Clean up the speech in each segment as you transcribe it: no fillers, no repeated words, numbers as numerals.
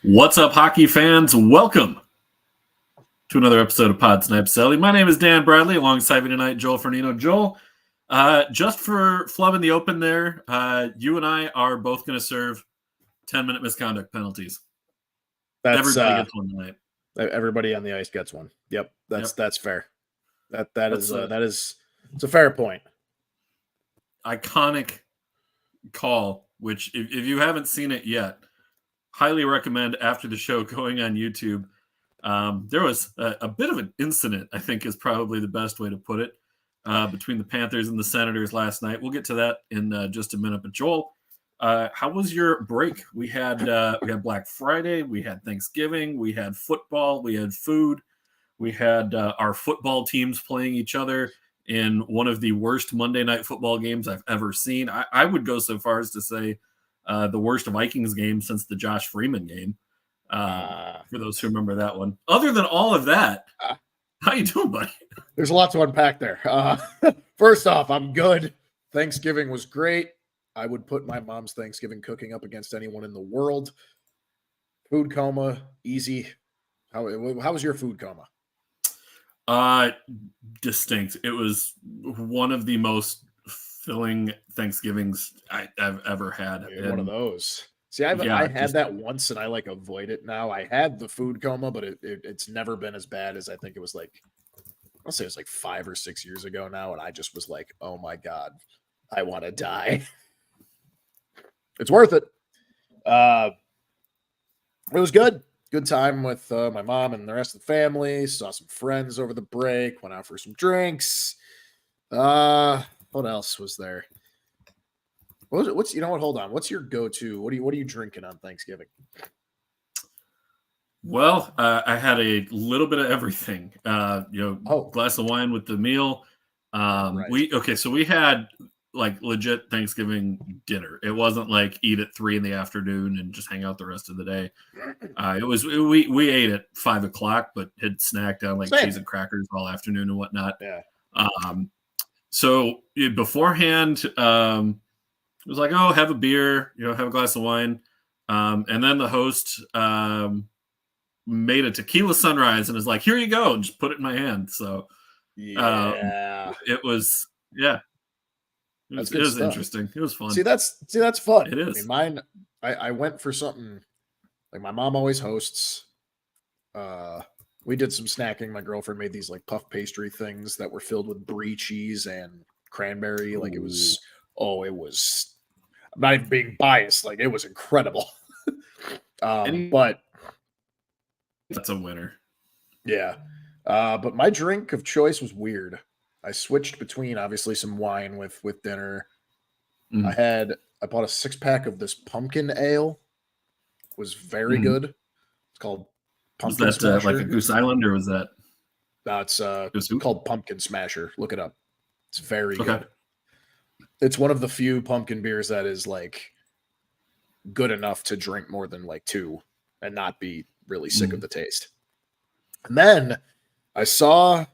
What's up, hockey fans? Welcome to another episode of Pod Snipe Celly. My name is Dan Bradley, alongside me tonight, Joel Fernino. Joel, just for flubbing the open there, you and I are both going to serve 10-minute misconduct penalties. Everybody gets one tonight. Everybody on the ice gets one. Yep, that's fair. That is it's a fair point. Iconic call, which if you haven't seen it yet, highly recommend after the show going on YouTube. There was a bit of an incident, I think is probably the best way to put it, between the Panthers and the Senators last night. We'll get to that in just a minute. But Joel, how was your break? We had Black Friday, we had Thanksgiving, we had football, we had food, we had our football teams playing each other in one of the worst Monday Night Football games I've ever seen. I would go so far as to say the worst Vikings game since the Josh Freeman game. For those who remember that one. Other than all of that, how you doing, buddy? There's a lot to unpack there. First off, I'm good. Thanksgiving was great. I would put my mom's Thanksgiving cooking up against anyone in the world. Food coma, easy. How was your food coma? Distinct. It was one of the most filling Thanksgivings I've ever had. One of those. See, I had that once and I avoid it now. I had the food coma, but it's never been as bad as I think it was I'll say it was 5 or 6 years ago now. And I just was like, oh my God, I want to die. It's worth it. It was good. Good time with my mom and the rest of the family. Saw some friends over the break. Went out for some drinks. What else was there? What's you know what? Hold on. What's your go-to? What are you drinking on Thanksgiving? Well, I had a little bit of everything. Glass of wine with the meal. Right. So we had legit Thanksgiving dinner. It wasn't eat at 3 p.m. and just hang out the rest of the day. We ate at 5 o'clock, but had snacked on cheese and crackers all afternoon and whatnot. Yeah. So beforehand, it was have a beer, have a glass of wine. And then the host made a tequila sunrise and was like, here you go, and just put it in my hand. So it was, yeah. It was interesting. It was fun. See, that's fun. It is. I mean, I went for something my mom always hosts. We did some snacking. My girlfriend made these puff pastry things that were filled with brie cheese and cranberry. Ooh. It was. I'm not even being biased. It was incredible. But that's a winner. Yeah. But my drink of choice was weird. I switched between obviously some wine with dinner. I bought a 6-pack of this pumpkin ale. It was very good. It's called Pumpkin Was that Smasher. a Goose Island, or was that? No, it's called Pumpkin Smasher. Look it up. It's very good. It's one of the few pumpkin beers that is good enough to drink more than 2 and not be really sick of the taste. And then I saw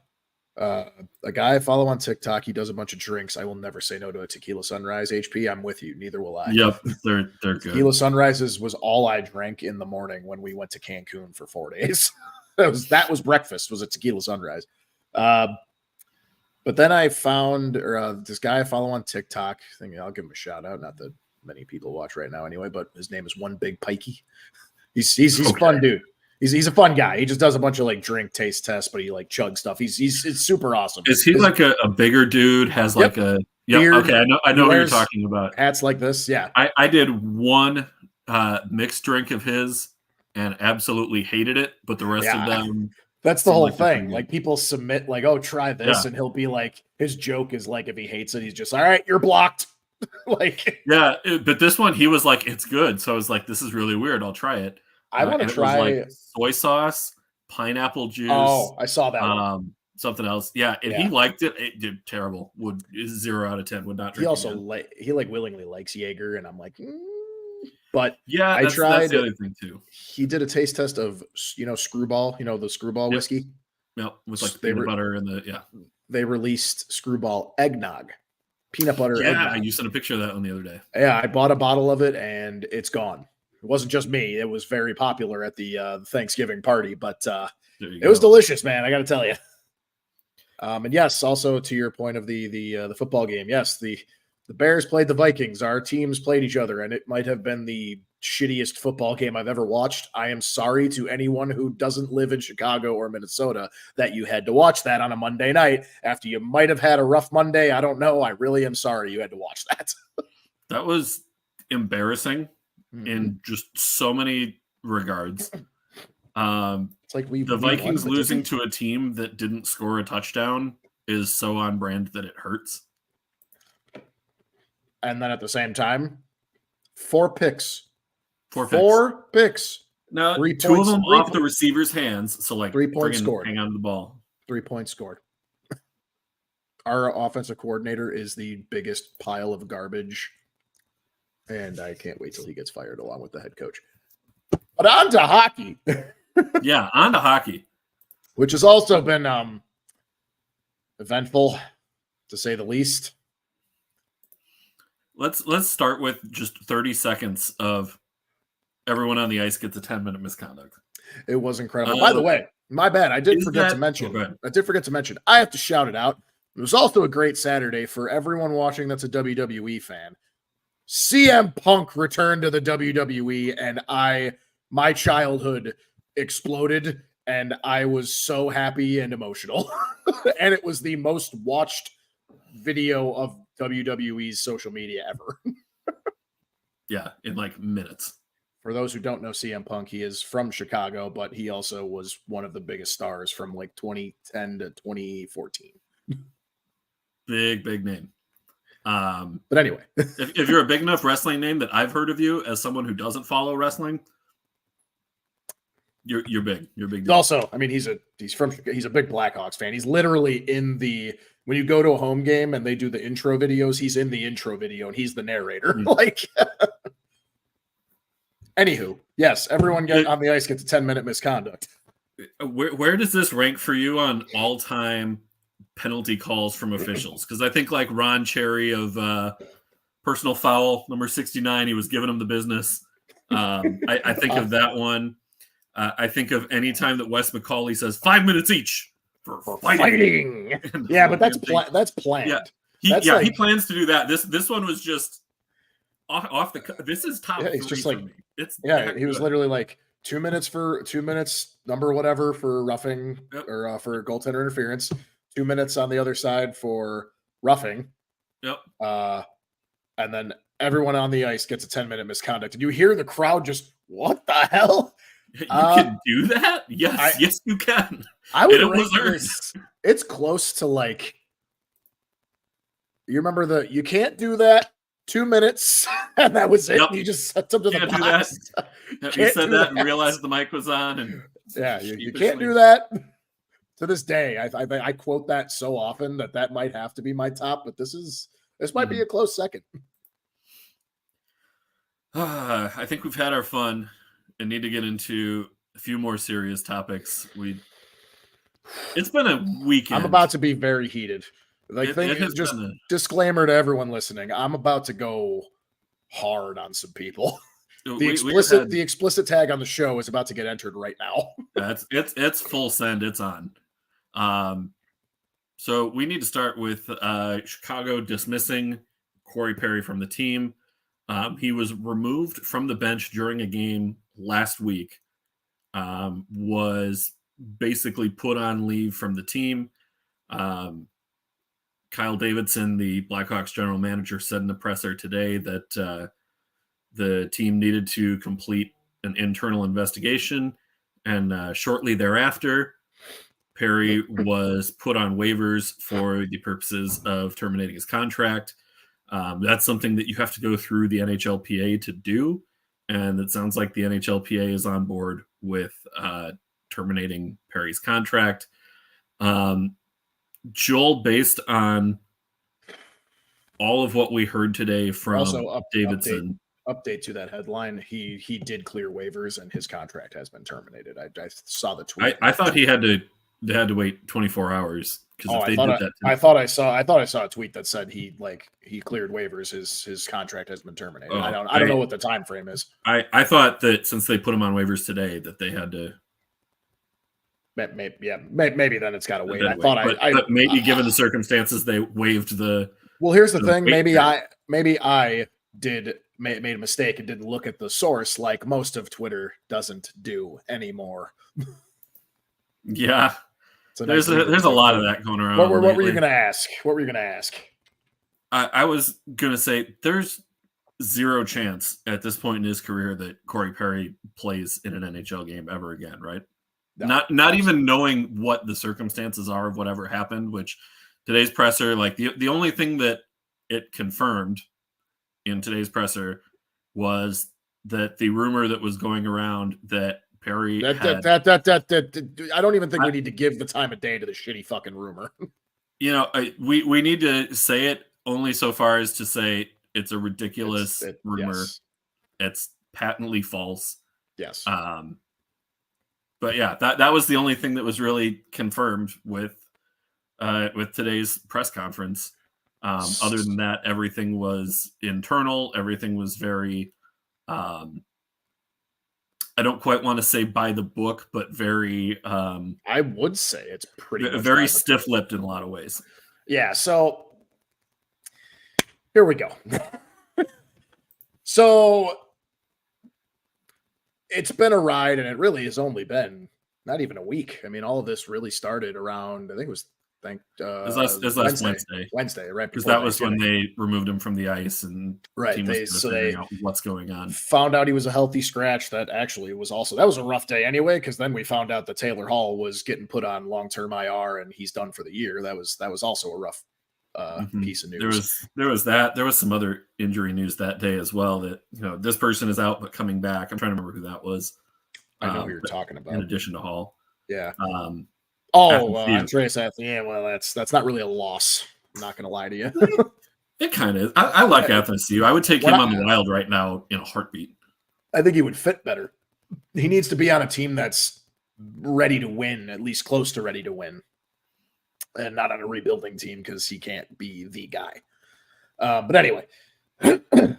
a guy I follow on TikTok. He does a bunch of drinks. I will never say no to a tequila sunrise. HP, I'm with you. Neither will I. Yep, they're good. Tequila sunrises was all I drank in the morning when we went to Cancun for 4 days. that was breakfast. Was a tequila sunrise. But then I found this guy I follow on TikTok. I think I'll give him a shout out. Not that many people watch right now anyway, but his name is One Big Pikey. He's a fun dude. He's a fun guy. He just does a bunch of drink taste tests, but he chugs stuff. It's super awesome. Is he a bigger dude? Has a beard, okay? I know what you're talking about. Hats like this, yeah. I did one mixed drink of his and absolutely hated it, but the rest of them. That's the whole thing. People submit oh, try this, and he'll be his joke is if he hates it, he's just all right, you're blocked. But this one he was it's good. So I was this is really weird. I'll try it. I want to try soy sauce, pineapple juice. Oh, I saw that. Something else. Yeah, and he liked it. It did terrible. 0 out of 10. Would not drink. He also willingly likes Jaeger, and I'm But yeah, I tried. That's the other thing too. He did a taste test of Screwball. The Screwball whiskey. Yep, with peanut butter and They released Screwball eggnog, peanut butter. Yeah, eggnog. you sent a picture of that one the other day. Yeah, I bought a bottle of it, and it's gone. It wasn't just me. It was very popular at the Thanksgiving party, but it was delicious, man. I got to tell you. And yes, also to your point of the football game, yes, the Bears played the Vikings. Our teams played each other, and it might have been the shittiest football game I've ever watched. I am sorry to anyone who doesn't live in Chicago or Minnesota that you had to watch that on a Monday night after you might have had a rough Monday. I don't know. I really am sorry you had to watch that. That was embarrassing in just so many regards. It's like the Vikings losing to a team that didn't score a touchdown is so on brand that it hurts. And then at the same time, 4 picks. Four picks. No, 2 of them off the receiver's hands. So, like, 3 points scored. Hang on to the ball. 3 points scored. Our offensive coordinator is the biggest pile of garbage. And I can't wait till he gets fired along with the head coach. But on to hockey. Yeah, on to hockey. Which has also been eventful, to say the least. Let's start with just 30 seconds of everyone on the ice gets a 10-minute misconduct. It was incredible. By the way, my bad. I did forget to mention. I have to shout it out. It was also a great Saturday for everyone watching that's a WWE fan. CM Punk returned to the WWE, and my childhood exploded, and I was so happy and emotional. And it was the most watched video of WWE's social media ever. Yeah, in like minutes. For those who don't know CM Punk, he is from Chicago, but he also was one of the biggest stars from like 2010 to 2014. Big name. But anyway, if you're a big enough wrestling name that I've heard of you as someone who doesn't follow wrestling, you're big. You're big. Also, I mean, he's a big Blackhawks fan. He's literally when you go to a home game and they do the intro videos, he's in the intro video and he's the narrator. Like, anywho, yes, everyone on the ice gets a 10-minute misconduct. Where does this rank for you on all-time penalty calls from officials? Because I think like Ron Cherry of personal foul number 69, he was giving him the business. I think of that one. I think of any time that Wes McCauley says 5 minutes each for fighting. Yeah, but that's planned. Yeah, he plans to do that. This one was just off the. This is top. Yeah, it's just like it's. Yeah, he was literally like 2 minutes number whatever for roughing or for goaltender interference. 2 minutes on the other side for roughing. Yep. And then everyone on the ice gets a 10-minute misconduct. And you hear the crowd just, what the hell? You can do that? Yes, yes, you can. I would rate this. It's close to like, you remember you can't do that. 2 minutes, and that was it. Yep. You just set them to the box. You said that and realized the mic was on. And yeah, you can't do that. To this day, I quote that so often that might have to be my top, but this might be a close second. I think we've had our fun and need to get into a few more serious topics. It's been a weekend. I'm about to be very heated. Disclaimer to everyone listening. I'm about to go hard on some people. The explicit tag on the show is about to get entered right now. It's full send. It's on. So we need to start with Chicago dismissing Corey Perry from the team. He was removed from the bench during a game last week. Was basically put on leave from the team. Kyle Davidson, the Blackhawks general manager, said in the presser today that the team needed to complete an internal investigation. And shortly thereafter, Perry was put on waivers for the purposes of terminating his contract. That's something that you have to go through the NHLPA to do. And it sounds like the NHLPA is on board with terminating Perry's contract. Joel, based on all of what we heard today from also Davidson. Update to that headline. He did clear waivers and his contract has been terminated. I saw the tweet. I thought he had to they had to wait 24 hours because Oh, if they I did that, I thought I saw a tweet that said he cleared waivers. His contract has been terminated. I don't know what the time frame is. I thought that since they put him on waivers today that they had to. Maybe then it's got to wait. But maybe given the circumstances, they waived the. Well, here's the thing. Maybe I made a mistake and didn't look at the source like most of Twitter doesn't do anymore. Yeah, there's a lot of that going around. What were you going to ask? What were you going to ask? I was going to say there's zero chance at this point in his career that Corey Perry plays in an NHL game ever again, right? No, not even knowing what the circumstances are of whatever happened, which today's presser, like the only thing that it confirmed in today's presser was that the rumor that was going around that Perry I don't even think we need to give the time of day to the shitty fucking rumor. We need to say it only so far as to say it's a ridiculous rumor. Yes. It's patently false. Yes. But yeah, that was the only thing that was really confirmed with today's press conference. Other than that, everything was internal. Everything was very, I don't quite want to say by the book, but very. I would say it's pretty very stiff-lipped in a lot of ways. Yeah. So here we go. So it's been a ride, and it really has only been not even a week. I mean, all of this really started around, I think it was last Wednesday, right? Because that was when they removed him from the ice, and right. They out what's going on. Found out he was a healthy scratch. That actually was that was a rough day anyway, because then we found out that Taylor Hall was getting put on long-term IR, and he's done for the year. That was also a rough piece of news. There was that. There was some other injury news that day as well. That this person is out but coming back. I'm trying to remember who that was. I know who you're talking about. In addition to Hall, yeah. Andreas Anthony. Yeah, well, that's not really a loss. I'm not going to lie to you. It kind of is. I like Athanassiou. I would take him on the Wild right now in a heartbeat. I think he would fit better. He needs to be on a team that's ready to win, at least close to ready to win, and not on a rebuilding team because he can't be the guy. But anyway, the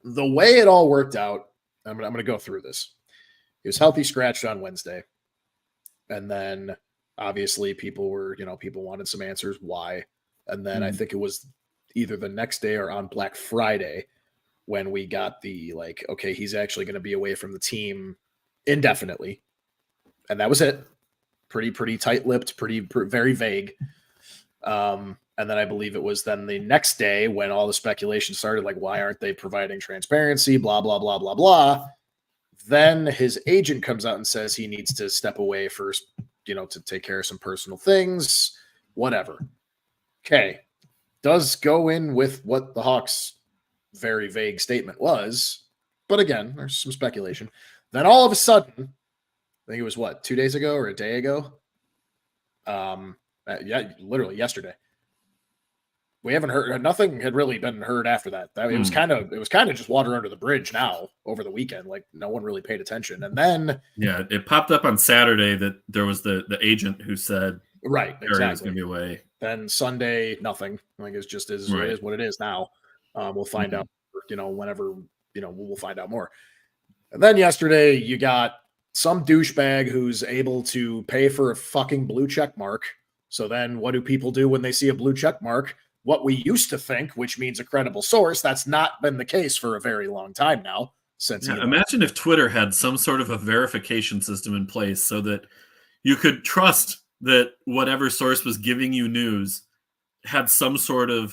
way it all worked out, I'm going to go through this. He was healthy scratched on Wednesday. And then obviously people wanted some answers why. And then I think it was either the next day or on Black Friday when we got the okay, he's actually going to be away from the team indefinitely. And that was it. Pretty tight-lipped, very vague. And then I believe it was then the next day when all the speculation started, like, why aren't they providing transparency, blah, blah, blah, blah, blah. Then his agent comes out and says he needs to step away first, to take care of some personal things, whatever. Okay. Does go in with what the Hawks' very vague statement was. But again, there's some speculation. Then all of a sudden, I think it was 2 days ago or a day ago? Literally yesterday. We haven't heard, nothing had really been heard after that. It was kind of just water under the bridge now over the weekend. Like no one really paid attention. And then it popped up on Saturday that there was the agent who said right, exactly, was going to be away. Then Sunday, nothing. Like it's just it is what it is now. We'll find out, whenever, we'll find out more. And then yesterday you got some douchebag who's able to pay for a fucking blue check mark. So then what do people do when they see a blue check mark? What we used to think, which means a credible source, that's not been the case for a very long time now. Imagine if Twitter had some sort of a verification system in place so that you could trust that whatever source was giving you news had some sort of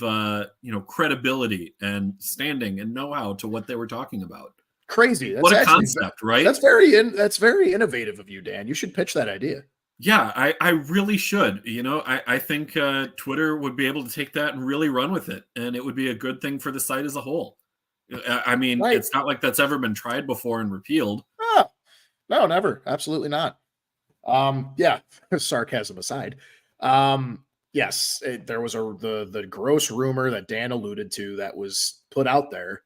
credibility and standing and know-how to what they were talking about. Crazy. What a concept, right? That's very innovative of you, Dan. You should pitch that idea. Yeah, I really should. I think Twitter would be able to take that and really run with it, and it would be a good thing for the site as a whole. I mean, right. It's not like that's ever been tried before and repealed. No, never. Absolutely not. Sarcasm aside. Yes, there was the gross rumor that Dan alluded to that was put out there.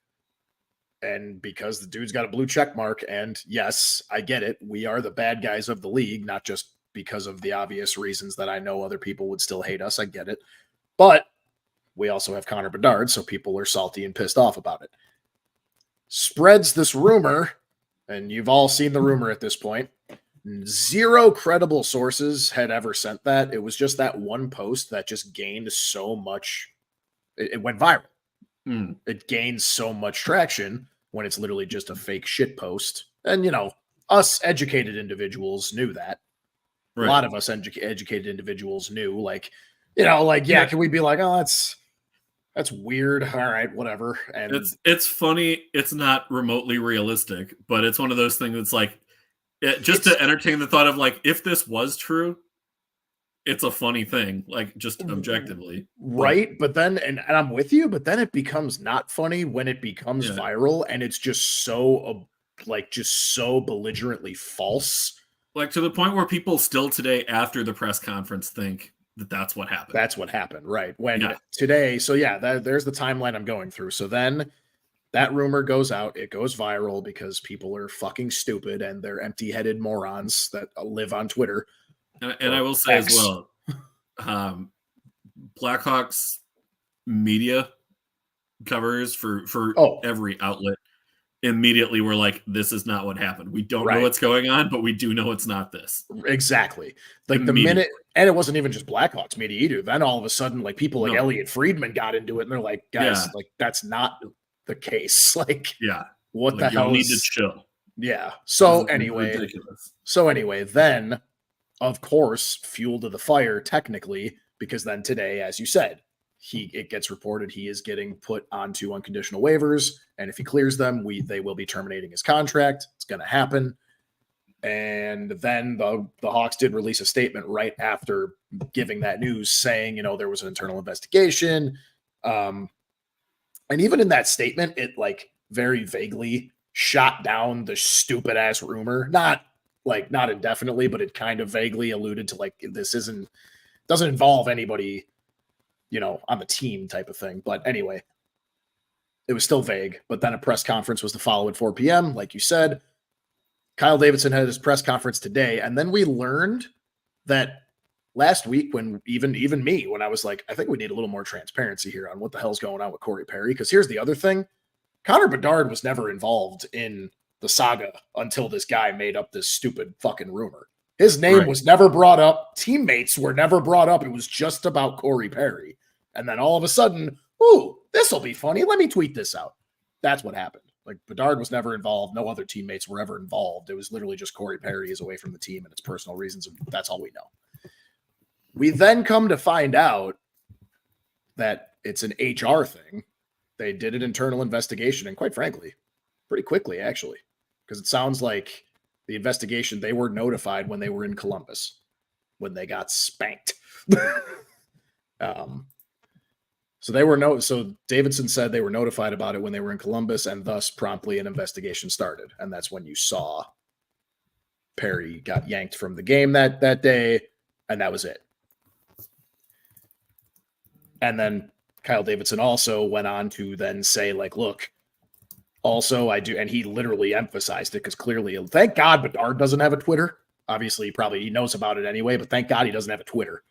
And because the dude's got a blue check mark, and yes, I get it. We are the bad guys of the league, not just because of the obvious reasons that I know other people would still hate us. I get it. But we also have Connor Bedard, so people are salty and pissed off about it. Spreads this rumor, and you've all seen the rumor at this point. Zero credible sources had ever sent that. It was just that one post that just gained so much. It went viral. It gains so much traction when it's literally just a fake shit post. And, you know, us educated individuals knew that. Right. A lot of us educated individuals knew, like, you know, like, yeah, can we be like, oh, that's weird. All right, whatever. And it's funny. It's not remotely realistic, but it's one of those things that's like, just to entertain the thought of, like, if this was true, it's a funny thing, like, just objectively. Right. But then, and I'm with you, but then it becomes not funny when it becomes viral and it's just so, like, just so belligerently false. Like, to the point where people still today, after the press conference, think that that's what happened. That's what happened, right? When today, so there's the timeline I'm going through. So then that rumor goes out, it goes viral because people are fucking stupid and they're empty-headed morons that live on Twitter. And I will say as well, Blackhawks media covers for every outlet immediately were like, this is not what happened. We don't know what's going on, but we do know it's not this. Exactly. Like the minute, and it wasn't even just Blackhawks media either. Then all of a sudden, like, people like Elliot Friedman got into it and they're like, guys, like, that's not the case. Like, what the hell? You need to chill. Yeah. So anyway, then, of course, fuel to the fire, technically, because then today, as you said, it gets reported he is getting put onto unconditional waivers, and if he clears them, they will be terminating his contract. It's going to happen. And then the Hawks did release a statement right after giving that news, saying, you know, there was an internal investigation. And even in that statement, it, like, very vaguely shot down the stupid ass rumor. Not indefinitely, but it kind of vaguely alluded to, like, this doesn't involve anybody, you know, on the team type of thing. But anyway, it was still vague. But then a press conference was to follow at 4 p.m. Like you said, Kyle Davidson had his press conference today. And then we learned that last week, when even me, when I was like, I think we need a little more transparency here on what the hell's going on with Corey Perry. Because here's the other thing. Connor Bedard was never involved in the saga until this guy made up this stupid fucking rumor. His name was never brought up. Teammates were never brought up. It was just about Corey Perry. And then all of a sudden, ooh, this will be funny. Let me tweet this out. That's what happened. Like, Bedard was never involved. No other teammates were ever involved. It was literally just Corey Perry is away from the team and it's personal reasons. That's all we know. We then come to find out that it's an HR thing. They did an internal investigation, and quite frankly, pretty quickly, actually, because it sounds like the investigation, they were notified when they were in Columbus, when they got spanked. So Davidson said they were notified about it when they were in Columbus, and thus promptly an investigation started. And that's when you saw Perry got yanked from the game that day, and that was it. And then Kyle Davidson also went on to then say, like, look, also I do, and he literally emphasized it because clearly, thank God Bedard doesn't have a Twitter. Obviously, he knows about it anyway, but thank God he doesn't have a Twitter.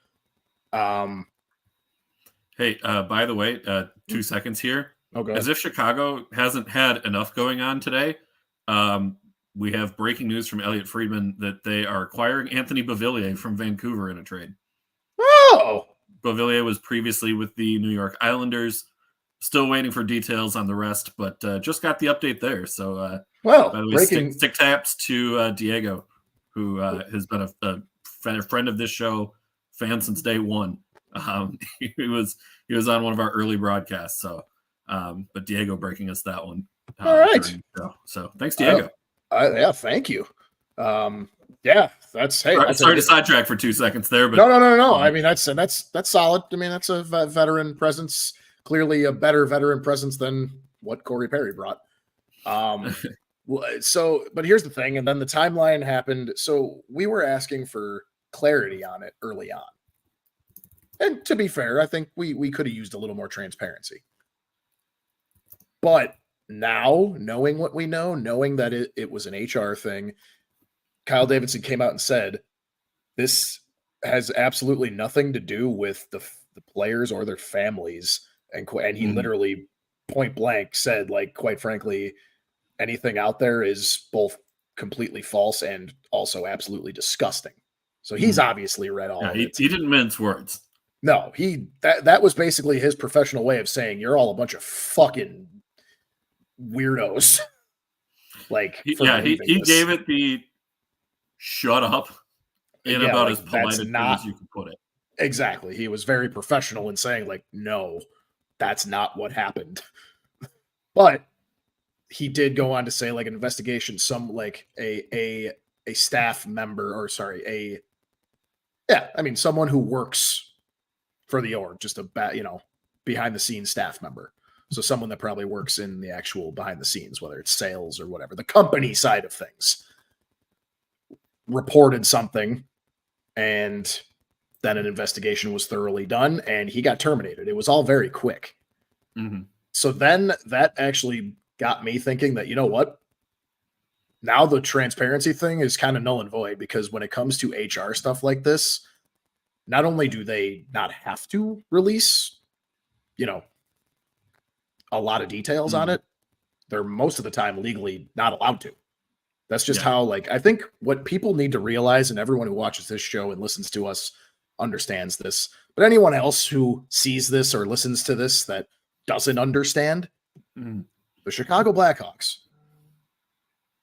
Hey, by the way, 2 seconds here. Okay. As if Chicago hasn't had enough going on today, we have breaking news from Elliot Friedman that they are acquiring Anthony Beauvillier from Vancouver in a trade. Oh! Beauvillier was previously with the New York Islanders. Still waiting for details on the rest, but just got the update there. So, well, by the way, stick taps to Diego, who has been a friend of this show, fan since day one. He was on one of our early broadcasts. So, but Diego breaking us that one. All right. So thanks, Diego. Yeah, thank you. Yeah, that's sorry to sidetrack for 2 seconds there, but no. I mean, that's solid. I mean, that's a veteran presence. Clearly, a better veteran presence than what Corey Perry brought. So, but here's the thing, and then the timeline happened. So we were asking for clarity on it early on, and to be fair, I think we could have used a little more transparency. But now, knowing what we know, knowing that it was an HR thing, Kyle Davidson came out and said, This has absolutely nothing to do with the players or their families. And he literally point blank said, like, quite frankly, anything out there is both completely false and also absolutely disgusting. So he's obviously read all of it. He didn't mince words. No, that was basically his professional way of saying you're all a bunch of fucking weirdos. Like, he gave it the shut up in about as polite as you could put it. Exactly. He was very professional in saying, like, no, that's not what happened. But he did go on to say, like, an investigation, some like a staff member, or sorry, someone who works for the org, just behind the scenes staff member. So someone that probably works in the actual behind the scenes, whether it's sales or whatever, the company side of things, reported something, and then an investigation was thoroughly done and he got terminated. It was all very quick. So then that actually got me thinking that, you know what? Now the transparency thing is kind of null and void, because when it comes to HR stuff like this, not only do they not have to release, a lot of details on it, they're most of the time legally not allowed to. That's just how, like, I think what people need to realize, and everyone who watches this show and listens to us understands this, but anyone else who sees this or listens to this that doesn't understand, the Chicago Blackhawks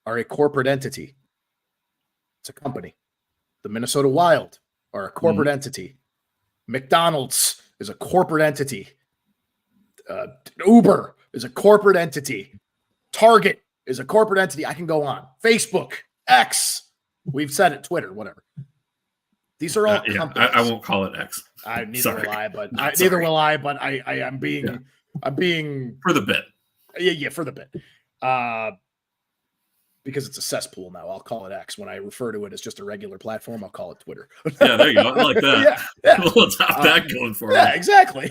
are a corporate entity. It's a company. The Minnesota Wild are a corporate entity. McDonald's is a corporate entity. Uber is a corporate entity. Target is a corporate entity. I can go on. Facebook, X, we've said it, Twitter, whatever. These are all companies. I won't call it X. Neither will I, but I'm being for the bit. Yeah, for the bit. Because it's a cesspool now. I'll call it X. When I refer to it as just a regular platform, I'll call it Twitter. Yeah, there you go. I like that. Let's have that going for Yeah, exactly.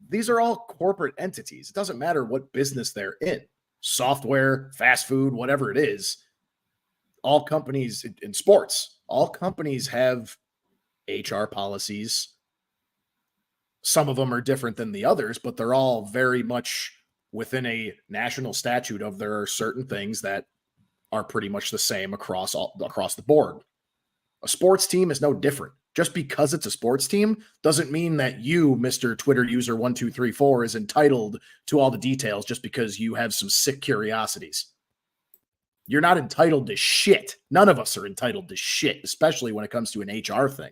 These are all corporate entities. It doesn't matter what business they're in. Software, fast food, whatever it is. All companies in sports, all companies have HR policies. Some of them are different than the others, but they're all very much within a national statute of there are certain things that are pretty much the same across the board. A sports team is no different. Just because it's a sports team doesn't mean that you, Mr. Twitter user 1234, is entitled to all the details just because you have some sick curiosities. You're not entitled to shit. None of us are entitled to shit, especially when it comes to an HR thing.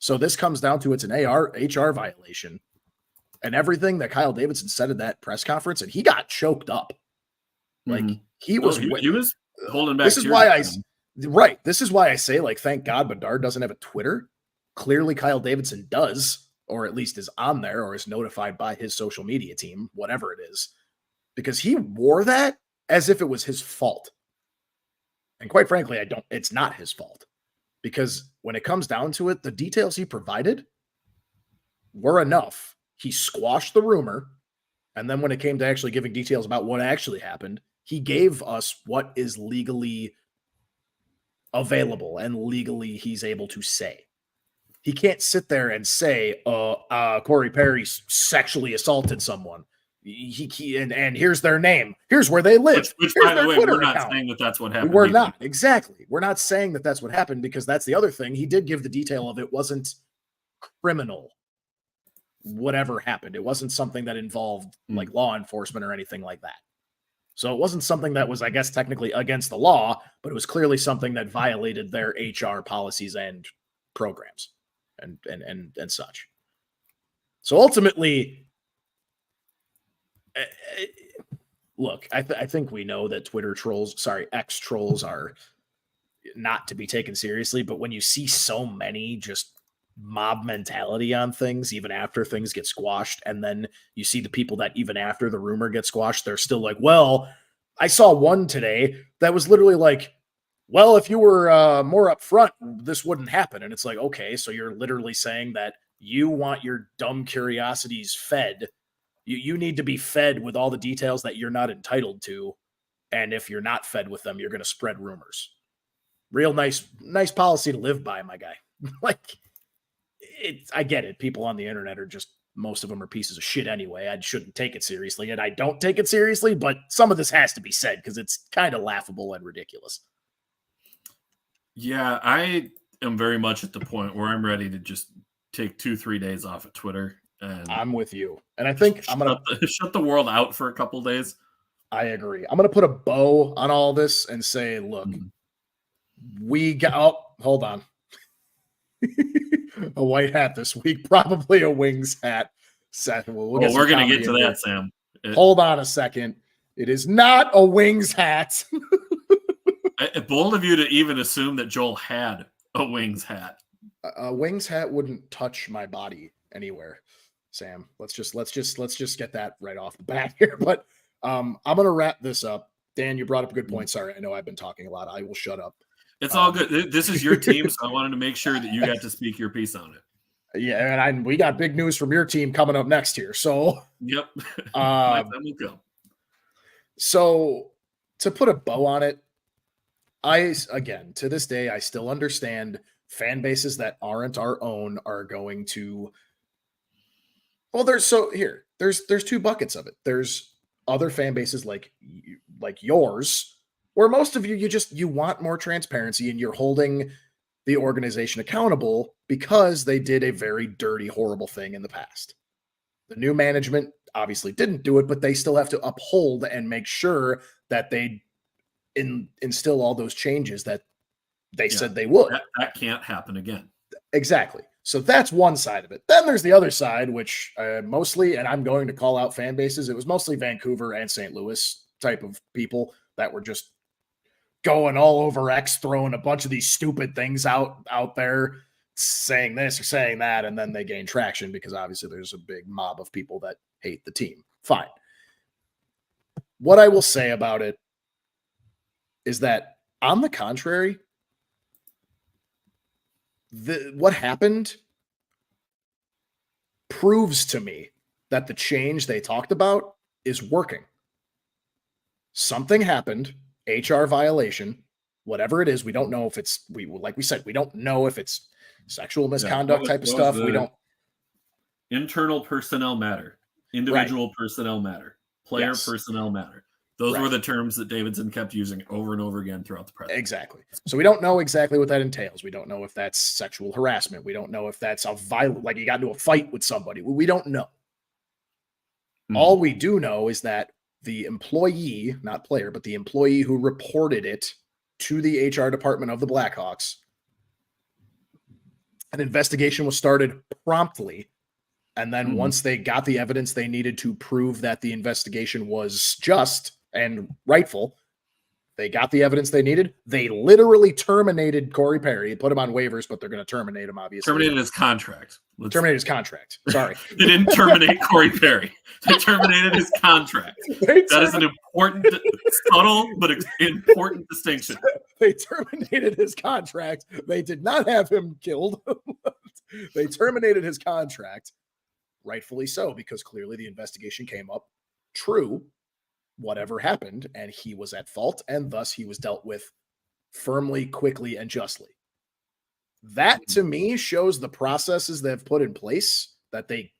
So this comes down to it's an HR violation. And everything that Kyle Davidson said at that press conference, and he got choked up. Like, he was holding back. This is why This is why I say, like, thank God Bedard doesn't have a Twitter. Clearly Kyle Davidson does, or at least is on there, or is notified by his social media team, whatever it is, because he wore that as if it was his fault. And quite frankly, it's not his fault, because when it comes down to it, the details he provided were enough. He squashed the rumor. And then when it came to actually giving details about what actually happened, he gave us what is legally available and legally he's able to say. He can't sit there and say, Corey Perry sexually assaulted someone. And here's their name. Here's where they live. Which by the way, we're not saying that that's what happened. We're not. Exactly. We're not saying that that's what happened, because that's the other thing. He did give the detail of it wasn't criminal. Whatever happened. It wasn't something that involved like law enforcement or anything like that. So it wasn't something that was, I guess, technically against the law, but it was clearly something that violated their HR policies and programs and such. So ultimately, look, I think we know that X trolls are not to be taken seriously, but when you see so many just mob mentality on things, even after things get squashed, and then you see the people that even after the rumor gets squashed, they're still like, well, I saw one today that was literally like, well, if you were more upfront, this wouldn't happen. And it's like, okay, so you're literally saying that you want your dumb curiosities fed. You need to be fed with all the details that you're not entitled to. And if you're not fed with them, you're going to spread rumors. Real nice policy to live by, my guy. Like, I get it. People on the internet are just, most of them are pieces of shit anyway. I shouldn't take it seriously, and I don't take it seriously, but some of this has to be said because it's kind of laughable and ridiculous. Yeah, I am very much at the point where I'm ready to just take 2-3 days off of Twitter. And I'm with you. And I think I'm going to shut the world out for a couple days. I agree. I'm going to put a bow on all this and say, look, we got, oh, hold on. A white hat this week, probably a Wings hat. We're going to get to that, Sam. Hold on a second. It is not a Wings hat. Bold of you to even assume that Joel had a Wings hat. A Wings hat wouldn't touch my body anywhere, Sam. Let's just get that right off the bat here. But I'm going to wrap this up. Dan, you brought up a good point. Sorry, I know I've been talking a lot. I will shut up. It's all good. This is your team, so I wanted to make sure that you got to speak your piece on it. Yeah, and we got big news from your team coming up next here. So, yep. My time will come. So, to put a bow on it, again, to this day, I still understand fan bases that aren't our own are going to. Well, there's two buckets of it. There's other fan bases like yours, where most of you want more transparency and you're holding the organization accountable because they did a very dirty, horrible thing in the past. The new management obviously didn't do it, but they still have to uphold and make sure that they instill all those changes that they said they would. That can't happen again. Exactly. So that's one side of it. Then there's the other side, which mostly, and I'm going to call out fan bases, it was mostly Vancouver and St. Louis type of people that were just going all over X, throwing a bunch of these stupid things out there, saying this or saying that, and then they gain traction because obviously there's a big mob of people that hate the team. Fine. What I will say about it is that, on the contrary, what happened proves to me that the change they talked about is working. Something happened, HR violation, whatever it is. We don't know if it's, like we said, we don't know if it's sexual misconduct type of stuff. We don't. Internal personnel matter. Individual personnel matter. Player personnel matter. Those were the terms that Davidson kept using over and over again throughout the press. Exactly. So we don't know exactly what that entails. We don't know if that's sexual harassment. We don't know if that's a violent, like you got into a fight with somebody. We don't know. All we do know is that the employee, not player, but the employee who reported it to the HR department of the Blackhawks, an investigation was started promptly. And then once they got the evidence they needed to prove that the investigation was just and rightful, they got the evidence they needed. They literally terminated Corey Perry, put him on waivers, but they're going to terminate him, obviously. Terminated his contract. Terminated his contract. Sorry. They didn't terminate Corey Perry. They terminated his contract. That is an important, subtle, but important distinction. They terminated his contract. They did not have him killed. They terminated his contract. Rightfully so, because clearly the investigation came up true, whatever happened, and he was at fault, and thus he was dealt with firmly, quickly, and justly. That, to me, shows the processes they've put in place that they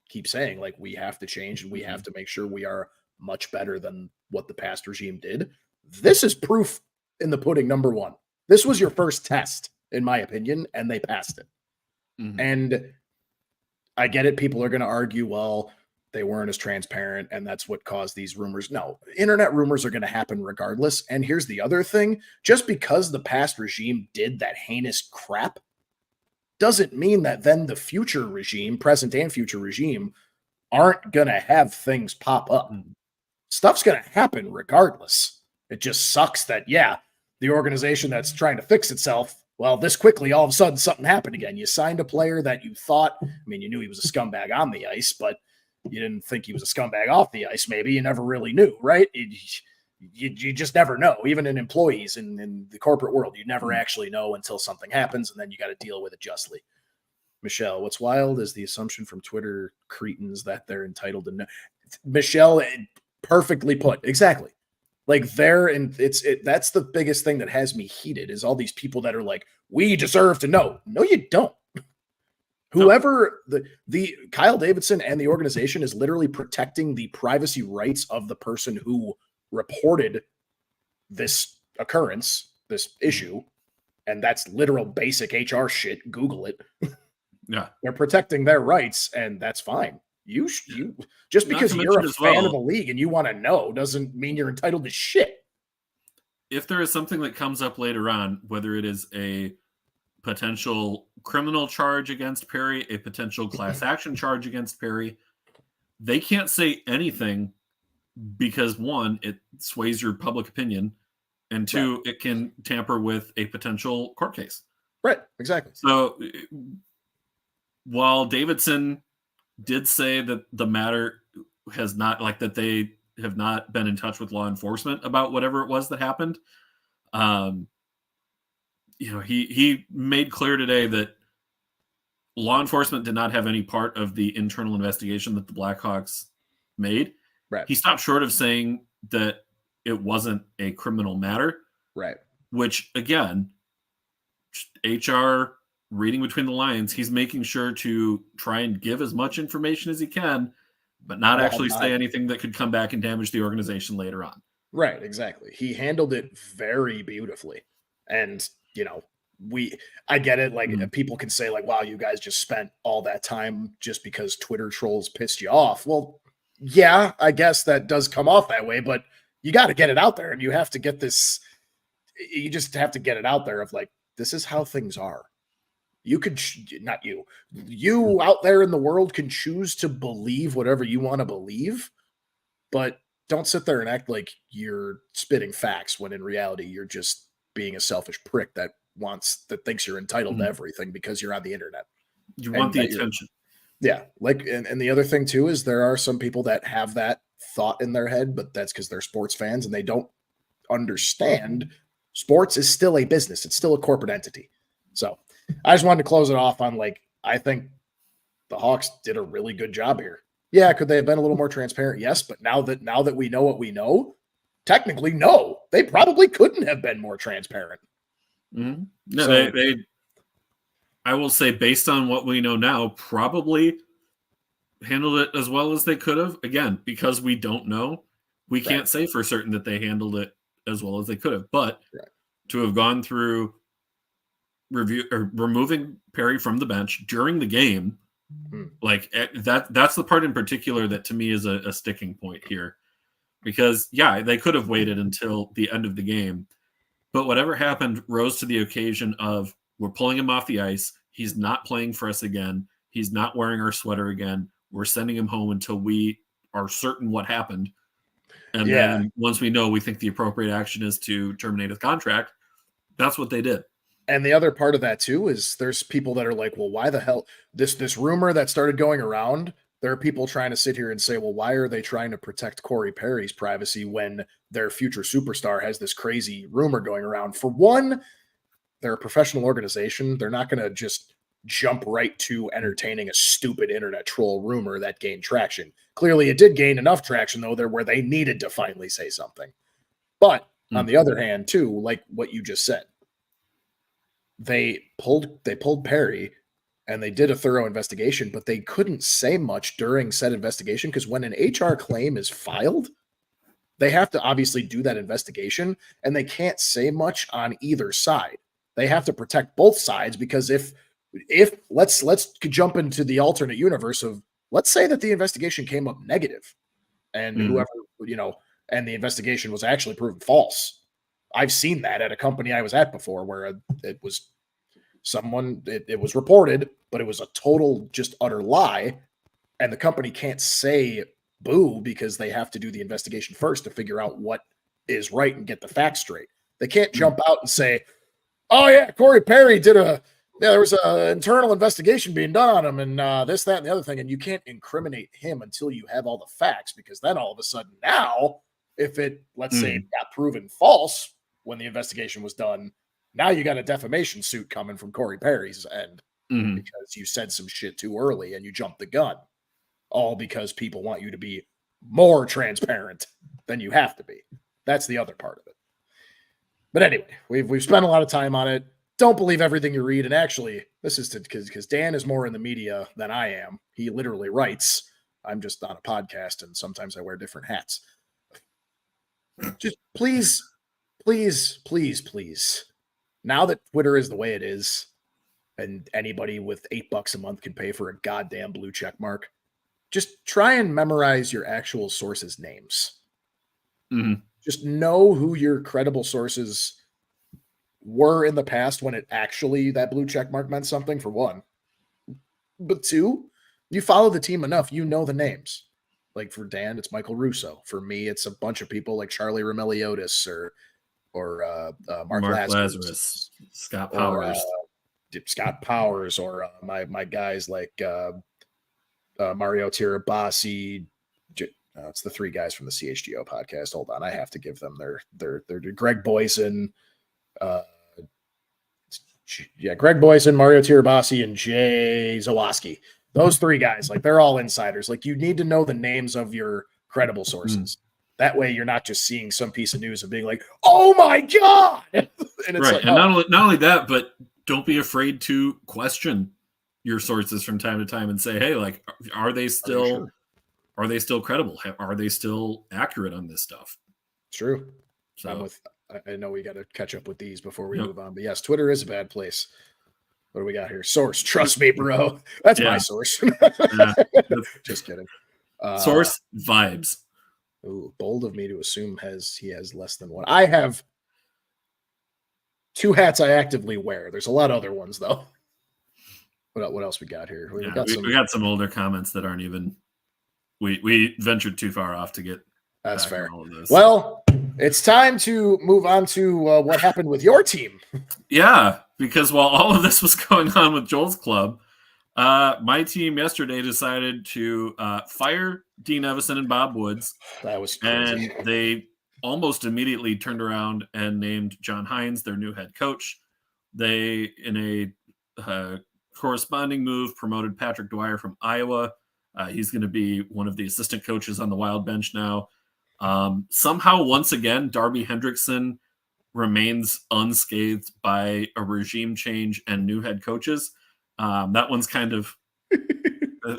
keep saying, like, we have to change, and we have to make sure we are much better than what the past regime did. This is proof in the pudding, number one. This was your first test, in my opinion, and they passed it. And I get it. People are going to argue, well, they weren't as transparent, and that's what caused these rumors. No, internet rumors are going to happen regardless. And here's the other thing. Just because the past regime did that heinous crap doesn't mean that then the future regime, present and future regime, aren't going to have things pop up. Stuff's going to happen regardless. It just sucks that, the organization that's trying to fix itself, well, this quickly, all of a sudden, something happened again. You signed a player that you thought, you knew he was a scumbag on the ice, but you didn't think he was a scumbag off the ice. Maybe you never really knew, right? You just never know. Even in employees in the corporate world, you never actually know until something happens, and then you got to deal with it justly. Michelle, what's wild is the assumption from Twitter cretins that they're entitled to know. Michelle, perfectly put. Exactly. Like that's the biggest thing that has me heated is all these people that are like, we deserve to know. No, you don't. Whoever the Kyle Davidson and the organization is literally protecting the privacy rights of the person who reported this occurrence, this issue, and that's literal basic HR shit. Google it. Yeah, they're protecting their rights, and that's fine. You just because you're a fan of the league and you want to know doesn't mean you're entitled to shit. If there is something that comes up later on, whether it is a potential criminal charge against Perry, a potential class action charge against Perry, they can't say anything because one, it sways your public opinion, and two, it can tamper with a potential court case. Right, exactly. So while Davidson did say that the matter has not, like that they have not been in touch with law enforcement about whatever it was that happened, he made clear today that law enforcement did not have any part of the internal investigation that the Blackhawks made. Right. He stopped short of saying that it wasn't a criminal matter. Right. Which, again, HR reading between the lines, he's making sure to try and give as much information as he can, but not actually say anything that could come back and damage the organization later on. Right, exactly. He handled it very beautifully. And, I get it. Like people can say like, wow, you guys just spent all that time just because Twitter trolls pissed you off. Well, yeah, I guess that does come off that way, but you got to get it out there and you have to get this. You just have to get it out there of like, this is how things are. You could not you out there in the world can choose to believe whatever you want to believe, but don't sit there and act like you're spitting facts when in reality you're just being a selfish prick that thinks you're entitled to everything because you're on the internet. You want the attention. Yeah. Like, and the other thing too, is there are some people that have that thought in their head, but that's because they're sports fans and they don't understand sports is still a business. It's still a corporate entity. So I just wanted to close it off on like, I think the Hawks did a really good job here. Yeah. Could they have been a little more transparent? Yes. But now that we know what we know, technically, no, they probably couldn't have been more transparent. Mm-hmm. No, so, I will say, based on what we know now, probably handled it as well as they could have. Again, because we don't know, we can't say for certain that they handled it as well as they could have. But to have gone through removing Perry from the bench during the game, like that's the part in particular that to me is a sticking point here. Because, yeah, they could have waited until the end of the game. But whatever happened rose to the occasion of, we're pulling him off the ice. He's not playing for us again. He's not wearing our sweater again. We're sending him home until we are certain what happened. And then once we know, we think the appropriate action is to terminate his contract. That's what they did. And the other part of that too is there's people that are like, well, why the hell this rumor that started going around? There are people trying to sit here and say, well, why are they trying to protect Corey Perry's privacy when their future superstar has this crazy rumor going around? For one, they're a professional organization. They're not going to just jump right to entertaining a stupid internet troll rumor that gained traction. Clearly, it did gain enough traction, though, where they needed to finally say something. But on the other hand, too, like what you just said, they pulled Perry and they did a thorough investigation, but they couldn't say much during said investigation because when an HR claim is filed, they have to obviously do that investigation and they can't say much on either side. They have to protect both sides because if let's jump into the alternate universe of, let's say that the investigation came up negative and whoever, and the investigation was actually proven false. I've seen that at a company I was at before where it was it was reported, but it was a total, just utter lie. And the company can't say boo because they have to do the investigation first to figure out what is right and get the facts straight. They can't jump out and say, oh yeah, Corey Perry there was an internal investigation being done on him and this, that, and the other thing. And you can't incriminate him until you have all the facts, because then all of a sudden now, if let's say it got proven false when the investigation was done, now you got a defamation suit coming from Corey Perry's end because you said some shit too early and you jumped the gun, all because people want you to be more transparent than you have to be. That's the other part of it. But anyway, we've spent a lot of time on it. Don't believe everything you read. And actually, this is because Dan is more in the media than I am. He literally writes. I'm just on a podcast, and sometimes I wear different hats. Just please, now that Twitter is the way it is, and anybody with $8 a month can pay for a goddamn blue check mark, just try and memorize your actual sources' names. Mm-hmm. Just know who your credible sources were in the past when it actually, that blue check mark meant something, for one. But two, you follow the team enough, you know the names. Like for Dan, it's Michael Russo. For me, it's a bunch of people like Charlie Romeliotis or Mark Lazarus, Scott Powers, or my guys like Mario Tirabassi. It's the three guys from the CHGO podcast. Hold on, I have to give them their Greg Boyson. Greg Boyson, Mario Tirabassi, and Jay Zawoski. Those three guys, like they're all insiders. Like you need to know the names of your credible sources. That way you're not just seeing some piece of news and being like, oh my God. And it's right. Like, and not only that, but don't be afraid to question your sources from time to time and say, hey, like, are they still credible? Are they still accurate on this stuff? True. So I know we got to catch up with these before we move on, but yes, Twitter is a bad place. What do we got here? Source. Trust me, bro. That's my source. Just kidding. Source vibes. Ooh, bold of me to assume he has less than one. I have 2 hats I actively wear. There's a lot of other ones though. What else we got here? We got some older comments that aren't even. We ventured too far off to get. That's fair. Well, it's time to move on to what happened with your team. Yeah, because while all of this was going on with Joel's club, my team yesterday decided to fire Dean Evason and Bob Woods. That was crazy. And they almost immediately turned around and named John Hynes their new head coach. They, in a corresponding move, promoted Patrick Dwyer from Iowa. He's going to be one of the assistant coaches on the Wild bench now. Somehow, once again, Darby Hendrickson remains unscathed by a regime change and new head coaches. That one's kind of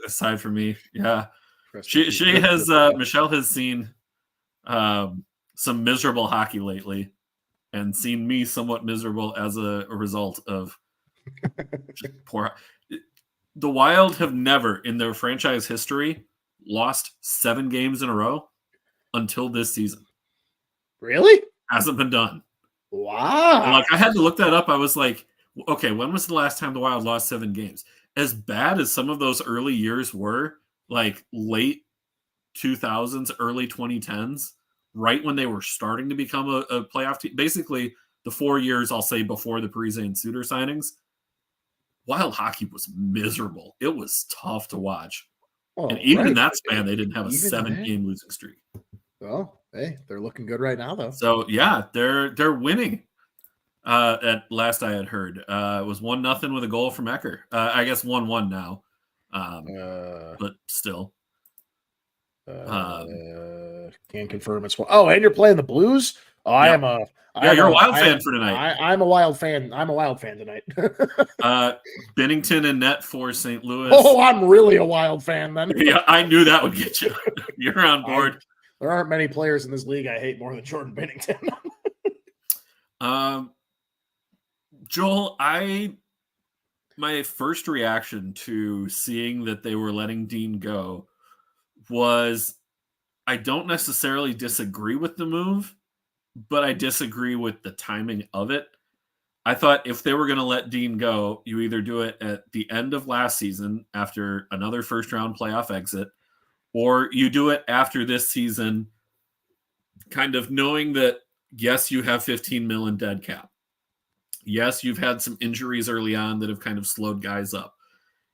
aside from me. Yeah. She has, Michelle has seen some miserable hockey lately and seen me somewhat miserable as a result of poor. The Wild have never in their franchise history lost 7 games in a row until this season. Really? Hasn't been done. Wow. Like I had to look that up. I was like, okay, when was the last time the Wild lost 7 games? As bad as some of those early years were, like late 2000s, early 2010s, right when they were starting to become a playoff team, basically the 4 years, I'll say, before the Parise and Suter signings, Wild hockey was miserable. It was tough to watch. And even in that span, they didn't have a 7-game losing streak. Well, hey, they're looking good right now, though. So, yeah, they're winning. At last I had heard. It was 1-0 with a goal from Ecker. I guess 1-1 now. But still. Can't confirm it's one. Oh, and you're playing the Blues? Oh, yeah. You're a Wild fan for tonight. I'm a Wild fan. I'm a Wild fan tonight. Bennington and net for St. Louis. Oh, I'm really a Wild fan then. Yeah, I knew that would get you. You're on board. There aren't many players in this league I hate more than Jordan Bennington. Joel, my first reaction to seeing that they were letting Dean go was I don't necessarily disagree with the move, but I disagree with the timing of it. I thought if they were going to let Dean go, you either do it at the end of last season after another first-round playoff exit, or you do it after this season, kind of knowing that, yes, you have $15 million dead cap. Yes, you've had some injuries early on that have kind of slowed guys up.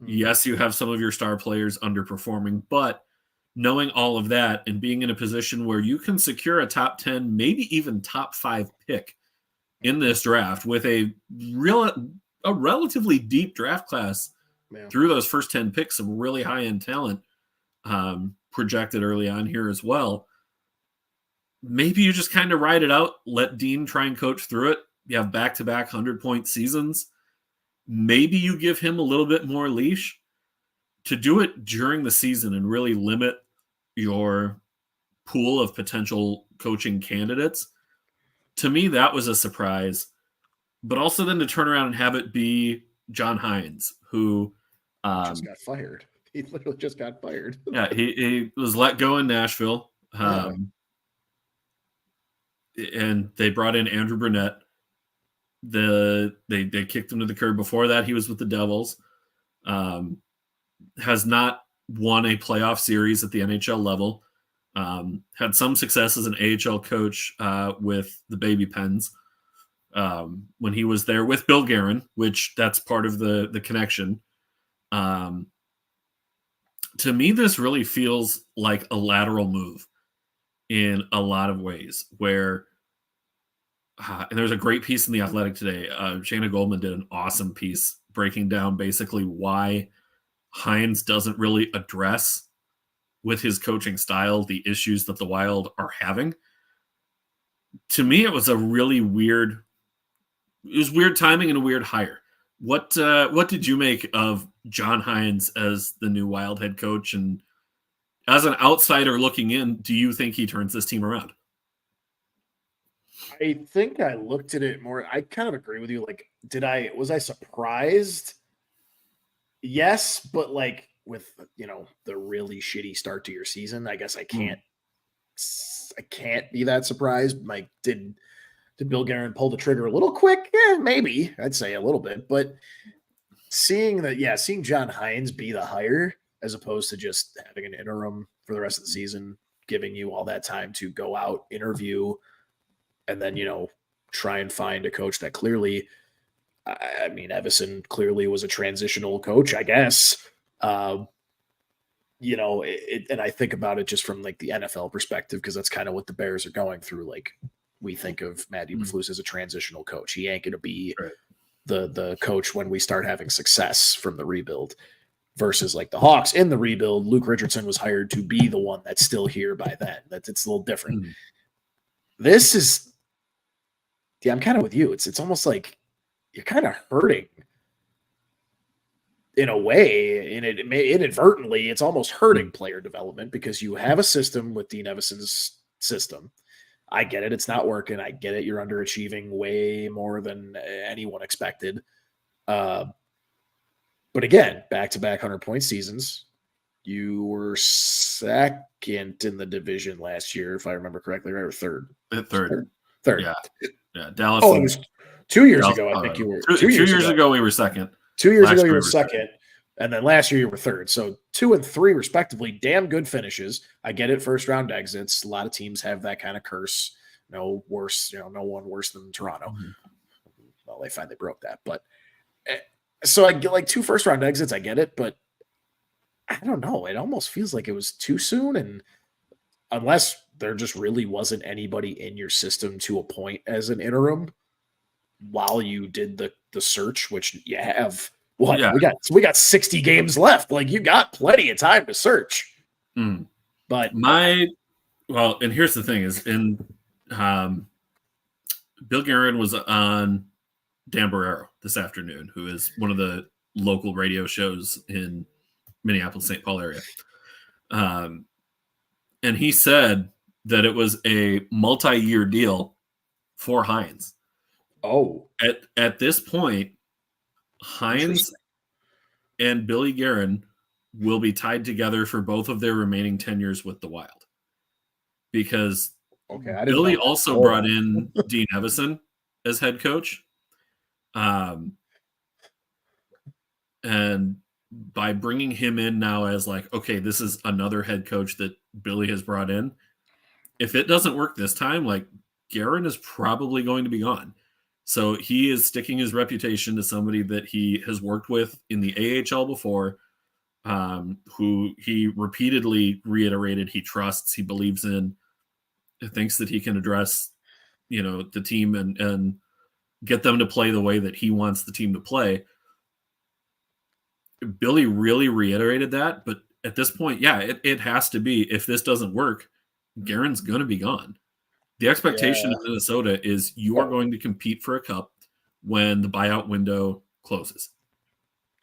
Yes, you have some of your star players underperforming, but knowing all of that and being in a position where you can secure a top 10, maybe even top 5 pick in this draft with a relatively deep draft class through those first 10 picks, some really high-end talent projected early on here as well. maybe you just kind of ride it out, let Dean try and coach through it. You have back-to-back 100-point seasons. Maybe you give him a little bit more leash to do it during the season and really limit your pool of potential coaching candidates. To me, that was a surprise. But also then to turn around and have it be John Hynes, who just got fired. He literally just got fired. Yeah, he was let go in Nashville. And they brought in Andrew Burnett. They kicked him to the curb. Before that, he was with the Devils. Has not won a playoff series at the NHL level. Had some success as an AHL coach with the Baby Pens when he was there with Bill Guerin, which that's part of the connection. To me, this really feels like a lateral move in a lot of ways where and there's a great piece in The Athletic today. Shayna Goldman did an awesome piece breaking down basically why Hynes doesn't really address with his coaching style the issues that the Wild are having. To me, it was a really weird timing and a weird hire. What did you make of John Hynes as the new Wild head coach? And as an outsider looking in, do you think he turns this team around? I think I looked at it more. I kind of agree with you. Like, was I surprised? Yes, but like with, the really shitty start to your season, I guess I can't be that surprised. Like, did Bill Guerin pull the trigger a little quick? Yeah, maybe. I'd say a little bit. But seeing John Hynes be the hire as opposed to just having an interim for the rest of the season, giving you all that time to go out, interview, and then, try and find a coach that clearly, I mean, Evason clearly was a transitional coach, I guess. And I think about it just from like the NFL perspective, because that's kind of what the Bears are going through. Like, we think of Matt Eberflus as a transitional coach. He ain't going to be the coach when we start having success from the rebuild. Versus like the Hawks in the rebuild, Luke Richardson was hired to be the one that's still here by then. It's a little different. This is, I'm kind of with you. It's almost like you're kind of hurting in a way, and inadvertently, it's almost hurting player development because you have a system with Dean Evason's system. I get it. It's not working. I get it. You're underachieving way more than anyone expected. But again, back-to-back 100-point seasons. You were second in the division last year, if I remember correctly, right? Or third? Third. Yeah. Dallas. Oh, it was 2 years ago. I think you were. 2 years ago, we were second. 2 years ago, you were second. And then last year, you were third. So 2 and 3, respectively, damn good finishes. I get it. First-round exits. A lot of teams have that kind of curse. No worse, no one worse than Toronto. Mm-hmm. Well, they finally broke that. But so I get like 2 first-round exits. I get it. But I don't know. It almost feels like it was too soon. And unless there just really wasn't anybody in your system to appoint as an interim while you did the search, which you have. What? Yeah. We got 60 games left. Like, you got plenty of time to search. But and here's the thing is Bill Guerin was on Dan Barrero this afternoon, who is one of the local radio shows in Minneapolis, St. Paul area. And he said that it was a multi-year deal for Hynes. Oh. At this point, Hynes and Billy Guerin will be tied together for both of their remaining tenures with the Wild. Because Billy also brought in Dean Evason as head coach. And by bringing him in now as like, okay, this is another head coach that Billy has brought in. If it doesn't work this time, like, Guerin is probably going to be gone. So he is sticking his reputation to somebody that he has worked with in the AHL before, who he repeatedly reiterated he trusts, he believes in, thinks that he can address, the team and get them to play the way that he wants the team to play. Billy really reiterated that, but at this point, it has to be, if this doesn't work, Guerin's going to be gone. The expectation in Minnesota is you are going to compete for a cup when the buyout window closes.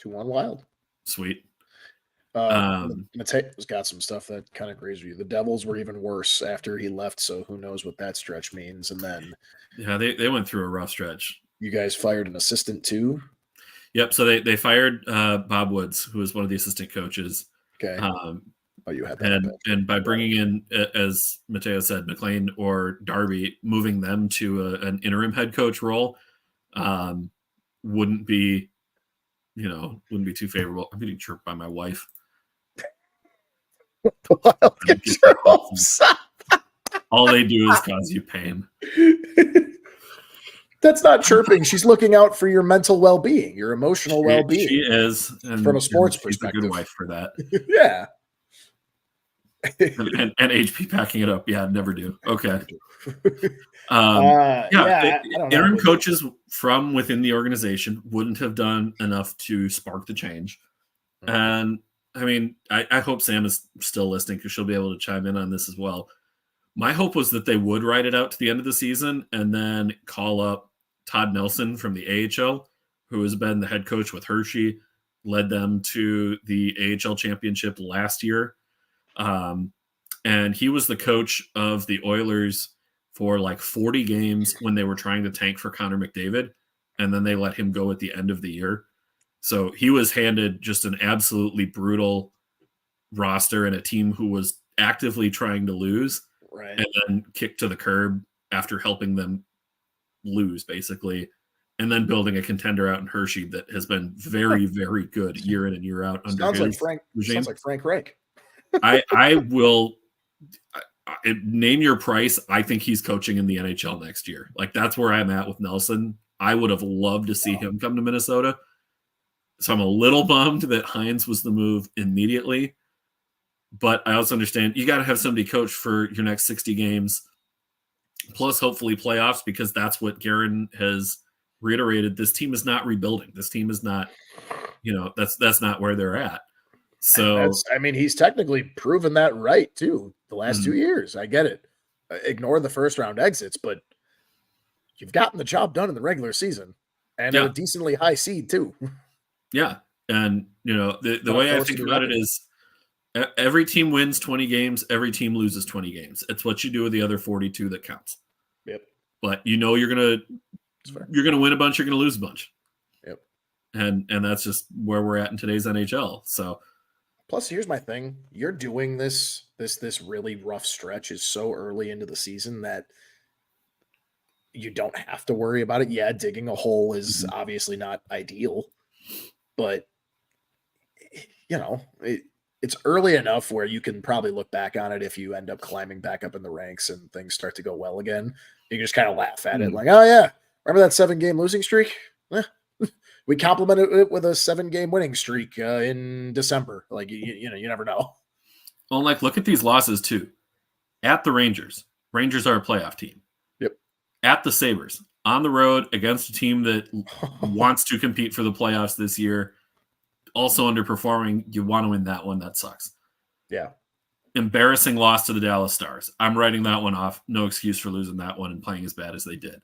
2-1 Wild. Sweet. Mateo's got some stuff that kind of agrees with you. The Devils were even worse after he left, so who knows what that stretch means. And then they went through a rough stretch. You guys fired an assistant too? Yep. So they fired Bob Woods, who was one of the assistant coaches. Okay. You had that. And by bringing in, as Mateo said, McLean or Darby, moving them to an interim head coach role wouldn't be too favorable. I'm getting chirped by my wife. All they do is cause you pain. That's not chirping. She's looking out for your mental well-being, your emotional well-being. She is. From a sports perspective. She's a good wife for that. Yeah. and HP packing it up. Yeah, never do. Okay. Interim coaches from within the organization wouldn't have done enough to spark the change. Mm-hmm. And I mean, I hope Sam is still listening because she'll be able to chime in on this as well. My hope was that they would ride it out to the end of the season and then call up Todd Nelson from the AHL, who has been the head coach with Hershey, led them to the AHL championship last year. And he was the coach of the Oilers for like 40 games when they were trying to tank for Connor McDavid. And then they let him go at the end of the year. So he was handed just an absolutely brutal roster and a team who was actively trying to lose, right, and then kicked to the curb after helping them lose, basically, and then building a contender out in Hershey that has been very, very good year in and year out. Sounds like Frank Reich. I will name your price. I think he's coaching in the NHL next year. Like, that's where I'm at with Nelson. I would have loved to see him come to Minnesota. So I'm a little bummed that Hynes was the move immediately. But I also understand you got to have somebody coach for your next 60 games, plus hopefully playoffs, because that's what Guerin has reiterated. This team is not rebuilding. This team is not, that's not where they're at. So he's technically proven that right too. The last 2 years, I get it. Ignore the first round exits, but you've gotten the job done in the regular season and at a decently high seed too. Yeah, and the way I think about it is, every team wins 20 games. Every team loses 20 games. It's what you do with the other 42 that counts. Yep. But you're gonna win a bunch. You're gonna lose a bunch. Yep. And that's just where we're at in today's NHL. So. Plus, here's my thing. You're doing this really rough stretch is so early into the season that you don't have to worry about it. Yeah, digging a hole is obviously not ideal, but it's early enough where you can probably look back on it if you end up climbing back up in the ranks and things start to go well again. You can just kind of laugh at it like, oh yeah, remember that 7-game losing streak? We complimented it with a 7-game winning streak in December. Like, you never know. Well, look at these losses too. At the Rangers. Rangers are a playoff team. Yep. At the Sabres. On the road against a team that wants to compete for the playoffs this year. Also underperforming. You want to win that one. That sucks. Yeah. Embarrassing loss to the Dallas Stars. I'm writing that one off. No excuse for losing that one and playing as bad as they did.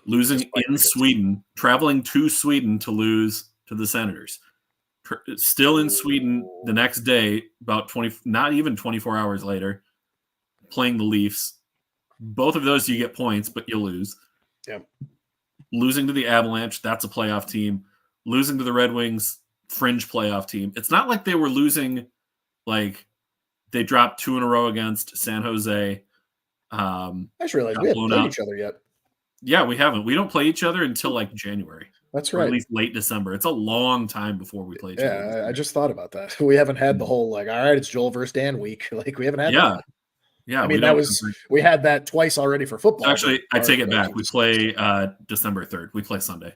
Losing in Sweden, traveling to Sweden to lose to the Senators. Still in Sweden the next day, not even 24 hours later, playing the Leafs. Both of those you get points, but you lose. Yep. Losing to the Avalanche, that's a playoff team. Losing to the Red Wings, fringe playoff team. It's not like they were losing, like they dropped 2 in a row against San Jose. I just realized we haven't played each other yet. Yeah, we haven't. We don't play each other until like January. That's right. Or at least late December. It's a long time before we play each other. Yeah, I just thought about that. We haven't had the whole all right, it's Joel versus Dan week. Like, we haven't had that. Yeah. I mean, we had that twice already for football. Actually, I take it back. We play December 3rd. We play Sunday.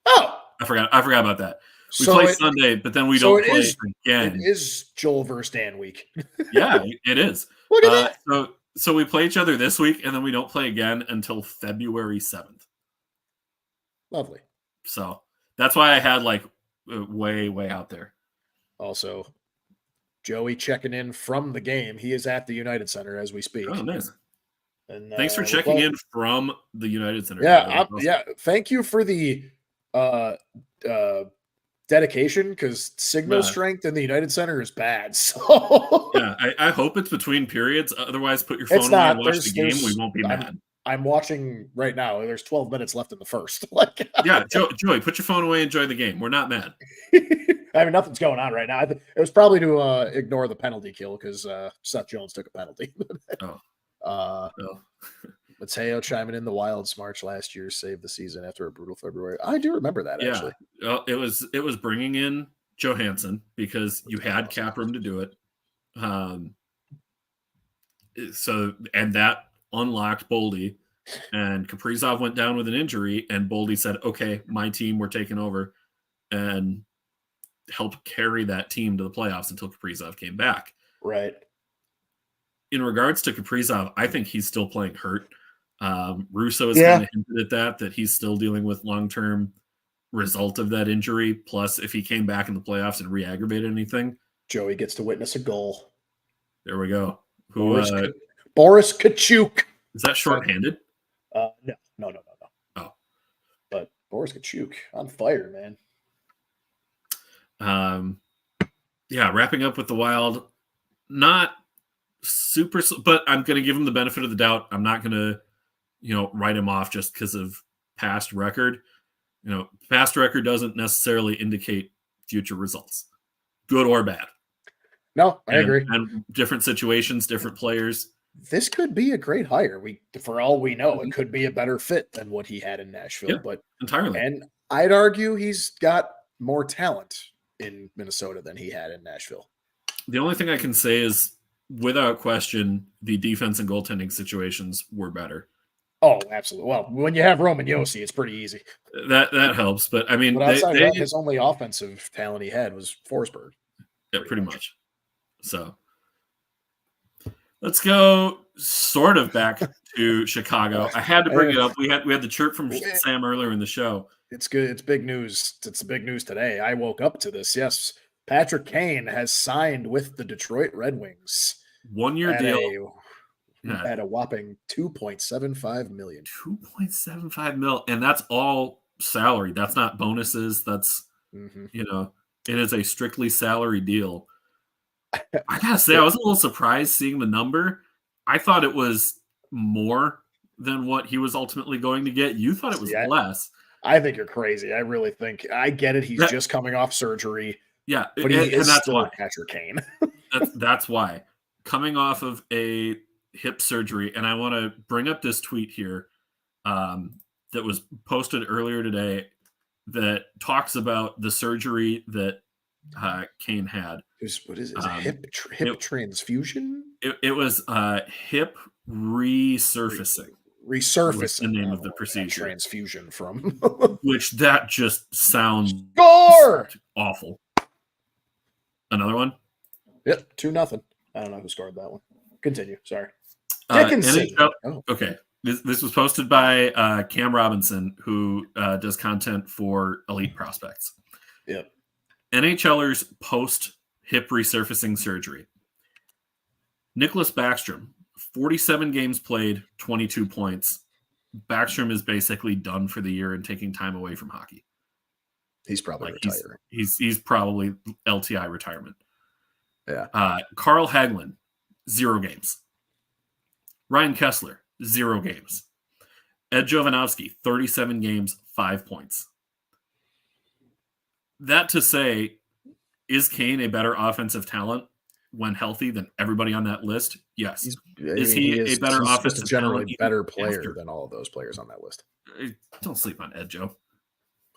Oh, I forgot about that. We play Sunday, but then we don't play again. It is Joel versus Dan week. Yeah, it is. Look at that. So we play each other this week, and then we don't play again until February 7th. Lovely. So that's why I had way, way out there. Also, Joey checking in from the game. He is at the United Center as we speak. Oh, nice. And thanks for checking in from the United Center. Yeah, yeah. Thank you for the dedication, because signal strength in the United Center is bad. So yeah, I hope it's between periods. Otherwise, put your phone away and watch the game. We won't be mad. I'm watching right now. There's 12 minutes left in the first. Yeah, Joey, put your phone away, enjoy the game. We're not mad. I mean, nothing's going on right now. It was probably to ignore the penalty kill, because Seth Jones took a penalty. Mateo chiming in, the Wild's March last year saved the season after a brutal February. I do remember that, actually. It was bringing in Johansson because you had cap room to do it. And that unlocked Boldy, and Kaprizov went down with an injury, and Boldy said, okay, my team, we're taking over, and helped carry that team to the playoffs until Kaprizov came back. Right. In regards to Kaprizov, I think he's still playing hurt. Russo has kind of hinted at that he's still dealing with long-term result of that injury. Plus, if he came back in the playoffs and re-aggravated anything, Joey gets to witness a goal. There we go. Boris Kachuk. Is that shorthanded? No. Oh, but Boris Kachuk on fire, man. Wrapping up with the Wild, not super, but I'm going to give him the benefit of the doubt. I'm not going to, write him off just because of past record. Past record doesn't necessarily indicate future results, good or bad. No, I agree. And different situations, different players. This could be a great hire. For all we know, it could be a better fit than what he had in Nashville. But entirely. And I'd argue he's got more talent in Minnesota than he had in Nashville. The only thing I can say is, without question, the defense and goaltending situations were better. Oh, absolutely. Well, when you have Roman Josi, it's pretty easy. That helps. But I mean, outside of that, his only offensive talent he had was Forsberg. Yeah, pretty much. So let's go sort of back to Chicago. I had to bring it up. We had the chirp from Sam earlier in the show. It's good. It's big news. It's big news today. I woke up to this. Yes, Patrick Kane has signed with the Detroit Red Wings. 1-year deal. At a whopping $2.75 million. $2.75 million, and that's all salary. That's not bonuses. That's it is a strictly salary deal. I gotta say, I was a little surprised seeing the number. I thought it was more than what he was ultimately going to get. You thought it was less. I think you're crazy. I really think I get it. He's just coming off surgery. Yeah, but he is still Patrick Kane. that's why. Coming off of a hip surgery, and I want to bring up this tweet here that was posted earlier today that talks about the surgery that Kane had. What is it? Hip transfusion? It was hip resurfacing. Resurfacing. The name of the procedure. Transfusion from. Which that just sounds awful. Another one? Yep, 2-0. I don't know who scored that one. Continue. Sorry. Okay. This was posted by Cam Robinson, who does content for Elite Prospects. Yep. NHLers post hip resurfacing surgery. Nicholas Backstrom, 47 games played, 22 points. Backstrom is basically done for the year and taking time away from hockey. He's probably retiring. He's probably LTI retirement. Yeah. Carl Hagelin, 0 games. Ryan Kessler, 0 games. Ed Jovanovski, 37 games, 5 points. That to say, is Kane a better offensive talent when healthy than everybody on that list? Yes. Is he a better offensive generally talent? Better player than all of those players on that list. Don't sleep on Ed Joe.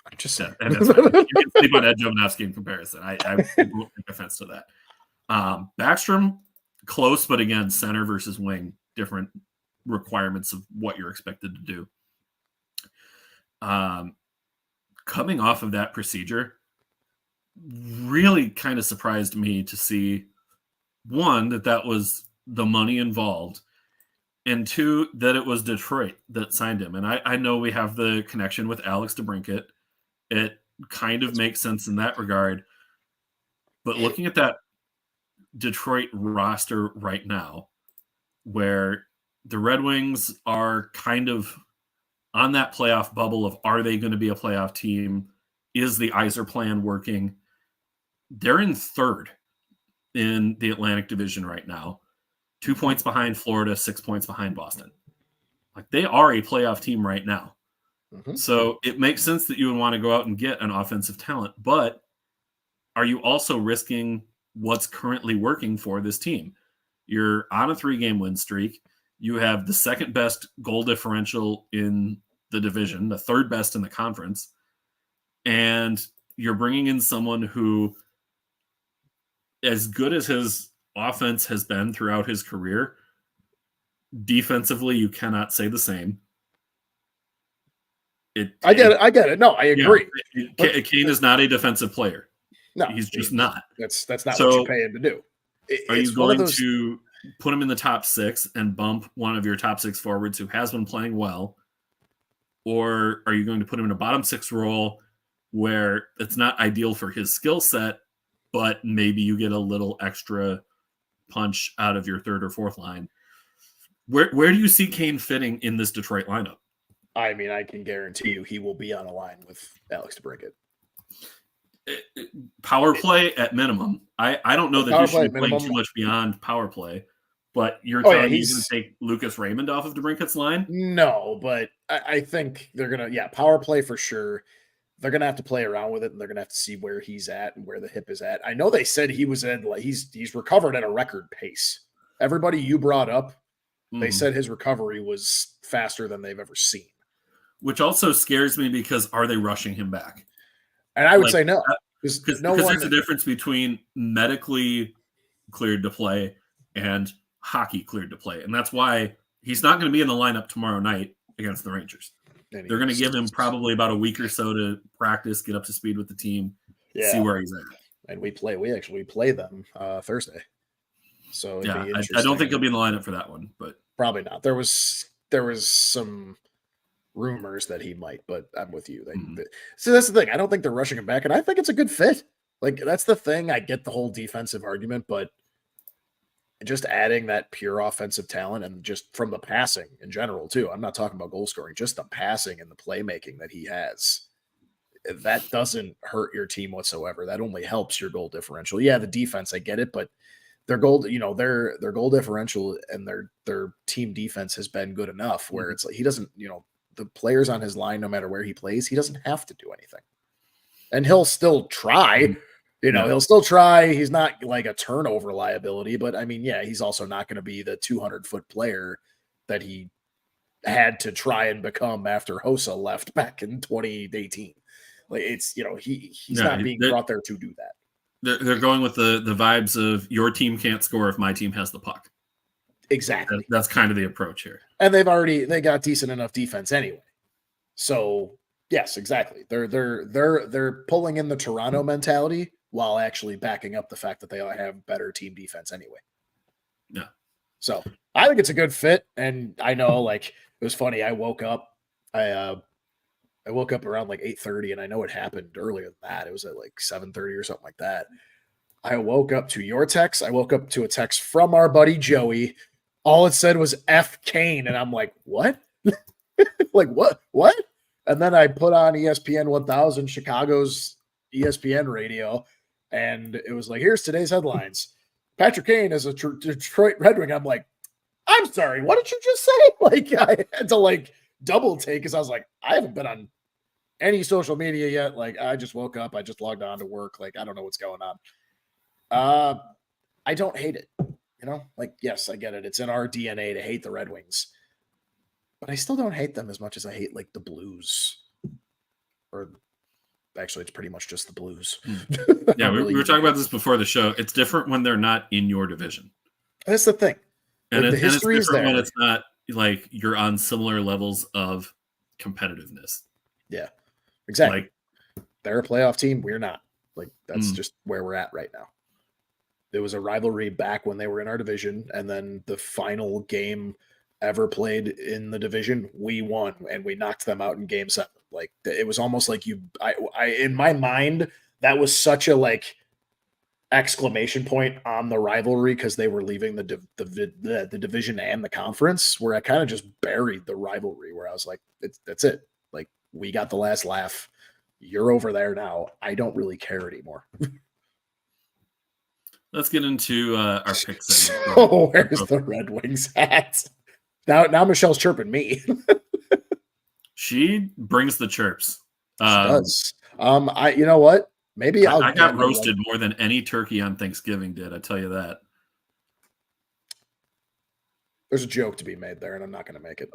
I'm just saying. You can sleep on Ed Jovanovski in comparison. I won't take offense to that. Backstrom, close, but again, center versus wing, different requirements of what you're expected to do. Coming off of that procedure, really kind of surprised me to see, one, that was the money involved, and two, that it was Detroit that signed him. And I know we have the connection with Alex DeBrincat. It kind of makes sense in that regard. But looking at that Detroit roster right now, where the Red Wings are kind of on that playoff bubble of, are they going to be a playoff team? Is the Yzer plan working? They're in third in the Atlantic Division right now. 2 points behind Florida, 6 points behind Boston. Like, they are a playoff team right now. Mm-hmm. So it makes sense that you would want to go out and get an offensive talent, but are you also risking what's currently working for this team? You're on a 3-game win streak. You have the second best goal differential in the division, the third best in the conference. And you're bringing in someone who, as good as his offense has been throughout his career, defensively, you cannot say the same. I get it. No, I agree. Yeah, Kane is not a defensive player. No, he's just not. That's not what you pay him to do. Are you going to put him in the top 6 and bump one of your top 6 forwards who has been playing well? Or are you going to put him in a bottom 6 role where it's not ideal for his skill set, but maybe you get a little extra punch out of your third or fourth line? Where do you see Kane fitting in this Detroit lineup? I mean, I can guarantee you he will be on a line with Alex DeBrincat. Power play at minimum. I don't know that he should be playing too much beyond power play, but you're telling me he's going to take Lucas Raymond off of DeBrincat's line? No, but I think they're going to, power play for sure. They're going to have to play around with it, and they're going to have to see where he's at and where the hip is at. I know they said he was he's recovered at a record pace. Everybody you brought up, they said his recovery was faster than they've ever seen. Which also scares me, because are they rushing him back? And I would say no. Because there's a difference between medically cleared to play and hockey cleared to play. And that's why he's not going to be in the lineup tomorrow night against the Rangers. They're going to give him probably about a week or so to practice, get up to speed with the team, see where he's at. And we actually play them Thursday. So I don't think he'll be in the lineup for that one, but probably not. There was some rumors that he might, but I'm with you. So that's the thing. I don't think they're rushing him back, and I think it's a good fit. Like, that's the thing. I get the whole defensive argument, but just adding that pure offensive talent, and just from the passing in general too. I'm not talking about goal scoring, just the passing and the playmaking that he has. That doesn't hurt your team whatsoever. That only helps your goal differential. Yeah, the defense, I get it, but their goal, their goal differential and their team defense has been good enough where it's like he doesn't, the players on his line, no matter where he plays, he doesn't have to do anything. And he'll still try, he'll still try. He's not like a turnover liability, but I mean, he's also not going to be the 200-foot player that he had to try and become after Hossa left back in 2018. Like, it's, he's not being brought there to do that. They're going with the vibes of, your team can't score if my team has the puck. Exactly. That's kind of the approach here. And they got decent enough defense anyway. So yes, exactly. They're pulling in the Toronto mentality while actually backing up the fact that they have better team defense anyway. Yeah. So I think it's a good fit. And I know, like, it was funny. I woke up around like 8:30, and I know it happened earlier than that. It was at like 7:30 or something like that. I woke up to your text. I woke up to a text from our buddy Joey. All it said was F Kane. And I'm like, what? Like, what? And then I put on ESPN 1000, Chicago's ESPN radio, and it was like, here's today's headlines. Patrick Kane is a Detroit Red Wing. I'm like, I'm sorry, what did you just say? Like, I had to double take, because I was like, I haven't been on any social media yet. Like, I just woke up. I just logged on to work. Like, I don't know what's going on. I don't hate it. Yes, I get it. It's in our DNA to hate the Red Wings. But I still don't hate them as much as I hate, like, the Blues. Or actually, it's pretty much just the Blues. Yeah, we were talking about this before the show. It's different when they're not in your division. That's the thing. And the history is there when it's not like you're on similar levels of competitiveness. Yeah, exactly. They're a playoff team. We're not. Like, that's just where we're at right now. There was a rivalry back when they were in our division, and then the final game ever played in the division, we won, and we knocked them out in Game 7. Like, it was almost like I in my mind, that was such a exclamation point on the rivalry because they were leaving the division and the conference, where I kind of just buried the rivalry, where I was like, that's it. Like, we got the last laugh. You're over there now. I don't really care anymore. Let's get into our pick segment. So where's the Red Wings at? Now Michelle's chirping me. She brings the chirps. She does. You know what? Maybe I got roasted more than any turkey on Thanksgiving did. I tell you that. There's a joke to be made there, and I'm not going to make it.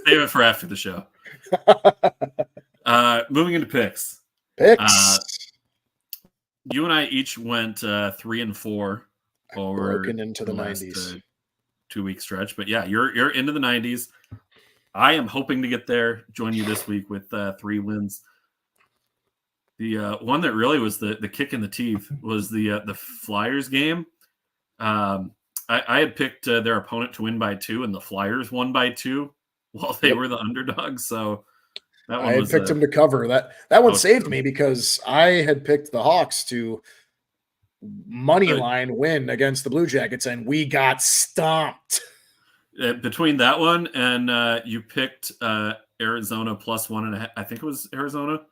Save it for after the show. Moving into picks. You and I each went 3 and 4 over broken into the 90s 2-week stretch. But yeah, you're into the 90s. I am hoping to get there. Join you this week with 3 wins. The one that really was the kick in the teeth was the Flyers game. I had picked their opponent to win by 2, and the Flyers won by 2 while they were the underdogs. So that one I had picked them to cover. That one saved me because I had picked the Hawks to money line win against the Blue Jackets, and we got stomped. Between that one and you picked Arizona plus 1.5. I think it was Arizona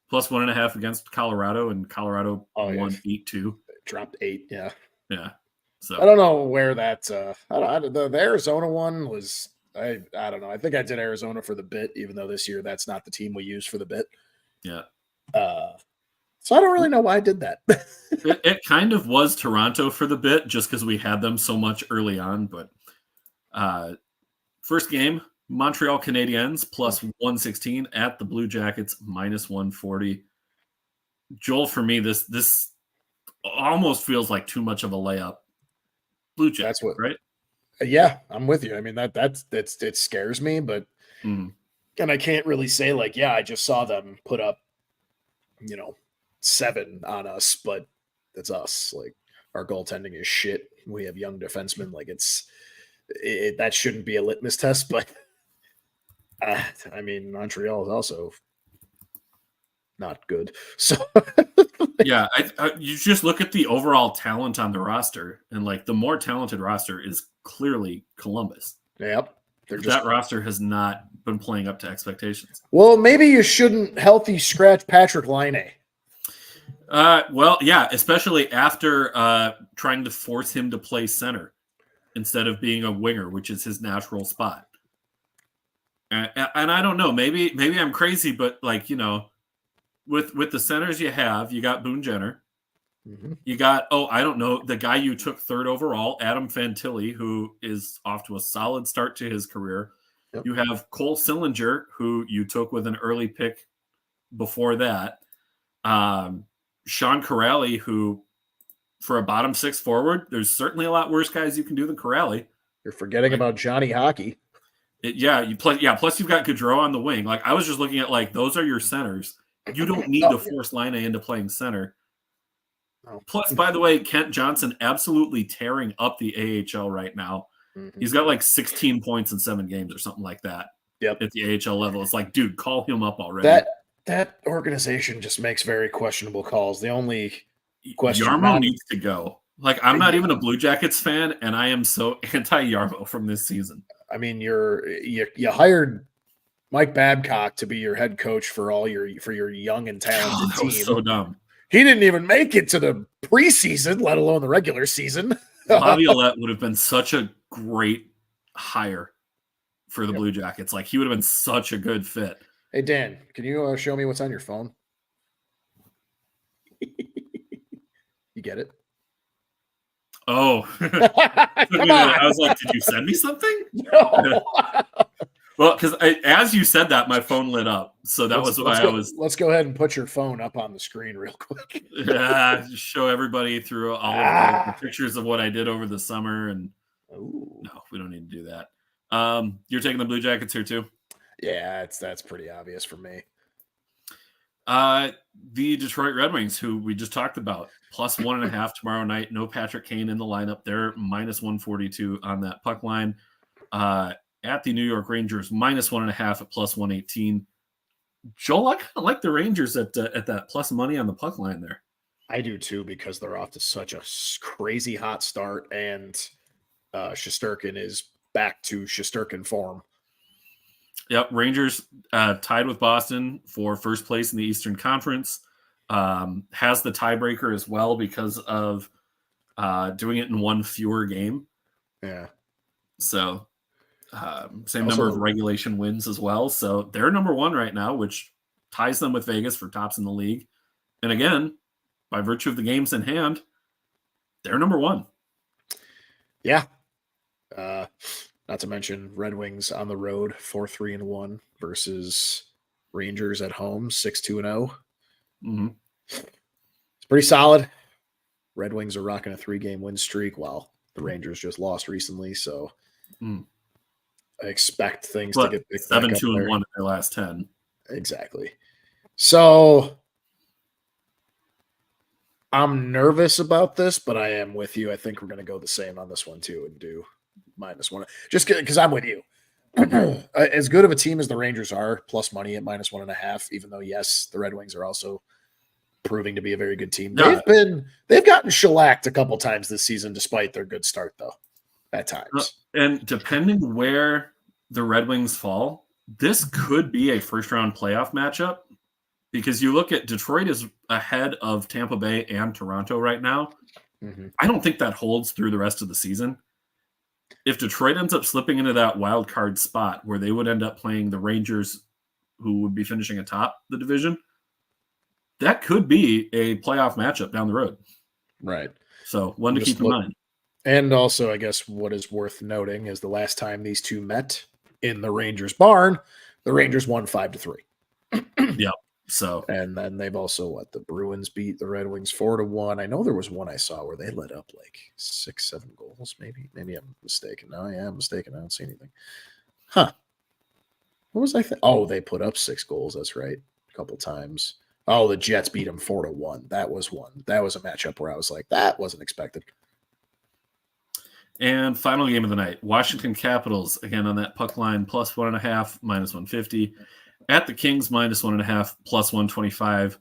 plus 1.5 against Colorado, and Colorado won 8-2. Dropped 8. Yeah. So I don't know where that. The Arizona one was. I don't know. I think I did Arizona for the bit, even though this year that's not the team we use for the bit. Yeah. So I don't really know why I did that. it kind of was Toronto for the bit, just because we had them so much early on. But first game, Montreal Canadiens plus 116 at the Blue Jackets minus 140. Joel, for me, this almost feels like too much of a layup. Blue Jackets, right? Yeah, I'm with you. I mean, it scares me, but and I can't really say like, yeah, I just saw them put up, 7 on us, but it's us. Like, our goaltending is shit. We have young defensemen. Like, that shouldn't be a litmus test, but I mean, Montreal is also not good. So yeah, you just look at the overall talent on the roster, and like the more talented roster is clearly Columbus. Yep. That roster has not been playing up to expectations. Well, maybe you shouldn't healthy scratch Patrick Laine. Well, yeah, especially after trying to force him to play center instead of being a winger, which is his natural spot. And I don't know, maybe I'm crazy, but like, with the centers you have, you got Boone Jenner. Mm-hmm. You got, I don't know, the guy you took 3rd overall, Adam Fantilli, who is off to a solid start to his career. Yep. You have Cole Sillinger, who you took with an early pick before that. Sean Corrali, who, for a bottom 6 forward, there's certainly a lot worse guys you can do than Corrali. You're forgetting about Johnny Hockey. Plus you've got Gaudreau on the wing. Like, I was just looking at, like, those are your centers. You don't need to force Laine into playing center. Oh. Plus, by the way, Kent Johnson absolutely tearing up the AHL right now. Mm-hmm. He's got like 16 points in 7 games or something like that. Yep. At the AHL level. It's like, dude, call him up already. That organization just makes very questionable calls. The only question Yarmo needs to go. Like, I'm not even a Blue Jackets fan, and I am so anti-Yarmo from this season. I mean, you hired Mike Babcock to be your head coach for your young and talented team. Was so dumb. He didn't even make it to the preseason, let alone the regular season. Laviolette would have been such a great hire for the Blue Jackets. Like, he would have been such a good fit. Hey, Dan, can you show me what's on your phone? You get it? Oh. I was like, did you send me something? No. Well, because as you said that, my phone lit up. So that was why I was... Let's go ahead and put your phone up on the screen real quick. Yeah, show everybody through all of the pictures of what I did over the summer. And no, we don't need to do that. You're taking the Blue Jackets here too? Yeah, that's pretty obvious for me. The Detroit Red Wings, who we just talked about, plus 1.5 tomorrow night. No Patrick Kane in the lineup. They're minus 142 on that puck line. At the New York Rangers, minus 1.5 at plus 118. Joel, I kind of like the Rangers at that plus money on the puck line there. I do too, because they're off to such a crazy hot start, and Shesterkin is back to Shesterkin form. Yep, Rangers tied with Boston for first place in the Eastern Conference. Has the tiebreaker as well because of doing it in one fewer game. Yeah. So same number of regulation wins as well. So they're number one right now, which ties them with Vegas for tops in the league. And again, by virtue of the games in hand, they're number one. Yeah. Not to mention Red Wings on the road, 4-3-1 versus Rangers at home, 6-2-0. Mm-hmm. It's pretty solid. Red Wings are rocking a 3-game win streak while the Rangers just lost recently. So I expect things to get picked back up 7-2-1 in their last 10. Exactly. So I'm nervous about this, but I am with you. I think we're going to go the same on this one too and do -1. Just because I'm with you. As good of a team as the Rangers are, plus money at -1.5, even though, yes, the Red Wings are also proving to be a very good team. Yeah. They've gotten shellacked a couple times this season, despite their good start, though, at times. And depending where the Red Wings fall, this could be a first-round playoff matchup, because you look at Detroit is ahead of Tampa Bay and Toronto right now. Mm-hmm. I don't think that holds through the rest of the season. If Detroit ends up slipping into that wild card spot where they would end up playing the Rangers, who would be finishing atop the division, that could be a playoff matchup down the road. Right. So one to keep in mind. And also, I guess what is worth noting is the last time these two met in the Rangers barn, the Rangers won 5-3. Yep. So, and then they've also the Bruins beat the Red Wings 4-1. I know there was one I saw where they let up like 6-7 goals. Maybe I'm mistaken. No, yeah, I'm mistaken. I don't see anything. Huh? What was I? Oh, they put up 6 goals. That's right, a couple times. Oh, the Jets beat them 4-1. That was one. That was a matchup where I was like, that wasn't expected. And final game of the night, Washington Capitals again on that puck line, +1.5, -150. At the Kings, -1.5, +125.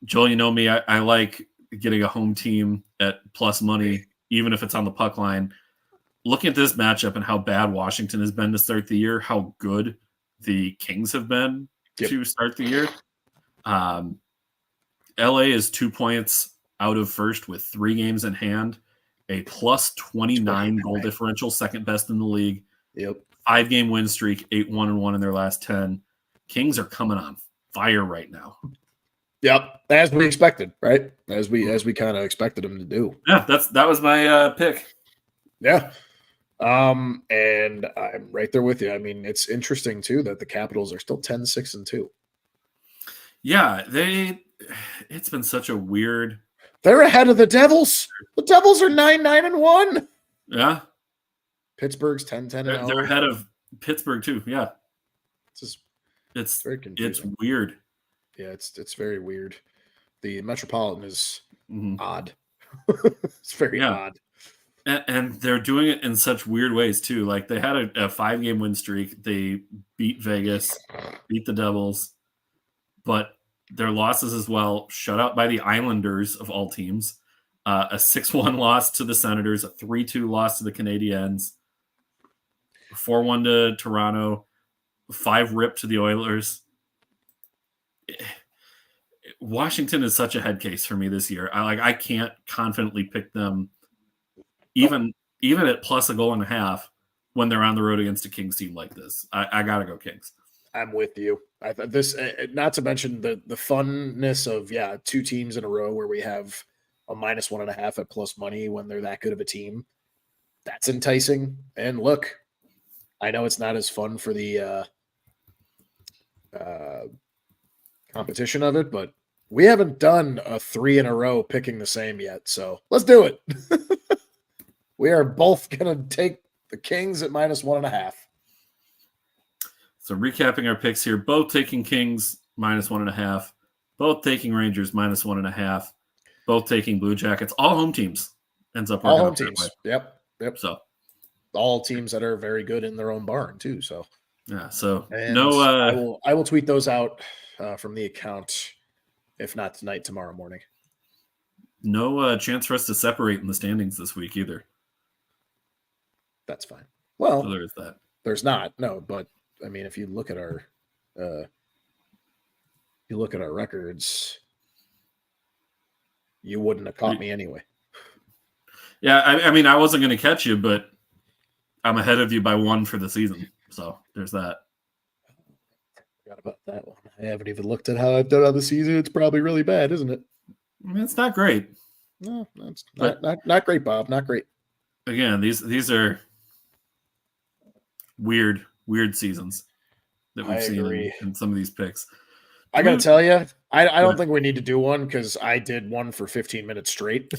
Joel, you know me, I like getting a home team at plus money, even if it's on the puck line. Looking at this matchup and how bad Washington has been to start the year, how good the Kings have been to start the year. LA is 2 points out of first with 3 games in hand, a +29 goal differential, second best in the league. Yep. 5-game win streak, 8-1-1 in their last 10. Kings are coming on fire right now. Yep, as we expected, right? As we kind of expected them to do. Yeah, that was my pick. Yeah. And I'm right there with you. I mean, it's interesting too that the Capitals are still 10-6-2. Yeah, it's been such a weird. They're ahead of the Devils. The Devils are 9-9-1. Yeah. Pittsburgh's 10-10-0. They're ahead of Pittsburgh too. Yeah. It's very confusing. It's weird. Yeah, it's very weird. The Metropolitan is odd. It's very odd. And they're doing it in such weird ways too. Like they had a 5-game win streak. They beat Vegas, beat the Devils, but their losses as well, shut out by the Islanders of all teams, a 6-1 loss to the Senators, a 3-2 loss to the Canadiens, 4-1 to Toronto, 5 rip to the Oilers. Washington is such a head case for me this year. I can't confidently pick them even at +1.5 when they're on the road against a Kings team like this. I gotta go Kings. I'm with you. I thought this, not to mention the funness of 2 teams in a row where we have a -1.5 at plus money when they're that good of a team. That's enticing. And look, I know it's not as fun for the competition of it, but we haven't done a 3 in a row picking the same yet. So let's do it. We are both going to take the Kings at -1.5. So recapping our picks here, both taking Kings -1.5, both taking Rangers -1.5, both taking Blue Jackets, all home teams. Ends up all home teams. Yep. So all teams that are very good in their own barn too. So yeah. So and I will tweet those out from the account, if not tonight, tomorrow morning. No chance for us to separate in the standings this week either. That's fine. Well, so there is that. There's not, no, but I mean, if you look at our records, you wouldn't have caught me anyway. Yeah, I mean, I wasn't going to catch you, but I'm ahead of you by 1 for the season. So there's that. Forgot about that one. I haven't even looked at how I've done on the season. It's probably really bad, isn't it? I mean, it's not great. No, it's not great, Bob. Not great. Again, these are weird seasons that we've seen in some of these picks. I gotta tell you, I don't think we need to do one because I did one for 15 minutes straight.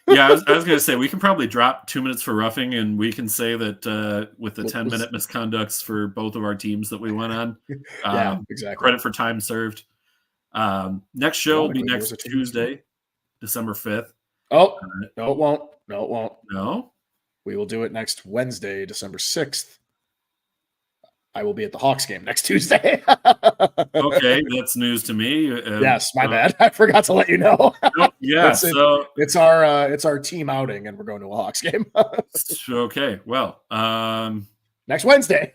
Yeah, I was gonna say we can probably drop 2 minutes for roughing, and we can say that with the 10-minute misconducts for both of our teams that we went on. Yeah, exactly. Credit for time served. Next show will be next Tuesday, December 5th. Oh, no, it won't. No, it won't. No? We will do it next Wednesday, December 6th. I will be at the Hawks game next Tuesday. Okay, that's news to me. Yes, my bad. I forgot to let you know. Yeah, it's our team outing, and we're going to a Hawks game. Okay, well, next Wednesday.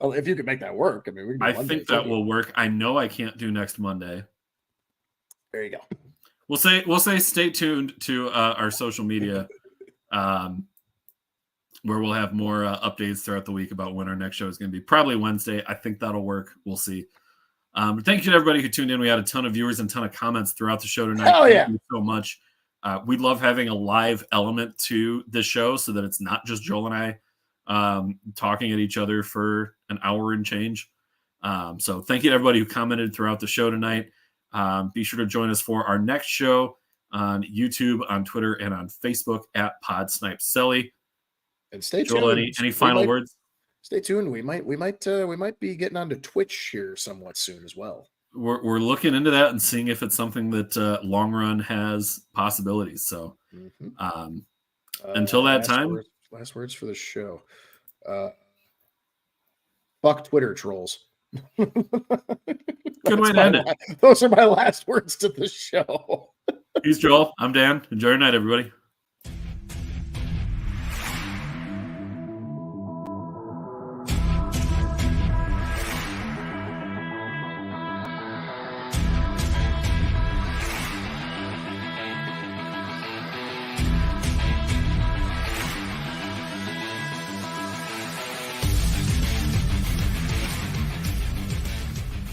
Well, if you could make that work, I mean, I think that will work. I know I can't do next Monday. There you go. We'll say stay tuned to our social media, where we'll have more updates throughout the week about when our next show is going to be. Probably Wednesday. I think that'll work. We'll see. Thank you to everybody who tuned in. We had a ton of viewers and a ton of comments throughout the show tonight. Hell yeah. Thank you so much. We love having a live element to the show so that it's not just Joel and I talking at each other for an hour and change. So thank you to everybody who commented throughout the show tonight. Be sure to join us for our next show on YouTube, on Twitter, and on Facebook at Pod Snipe Celly. And stay Joel, tuned. Any final words? Stay tuned. We might be getting onto Twitch here somewhat soon as well. We're looking into that and seeing if it's something that long run has possibilities. So until that time, last words for the show. Fuck Twitter trolls. Good way to end it. Those are my last words to the show. He's Joel. I'm Dan. Enjoy your night, everybody.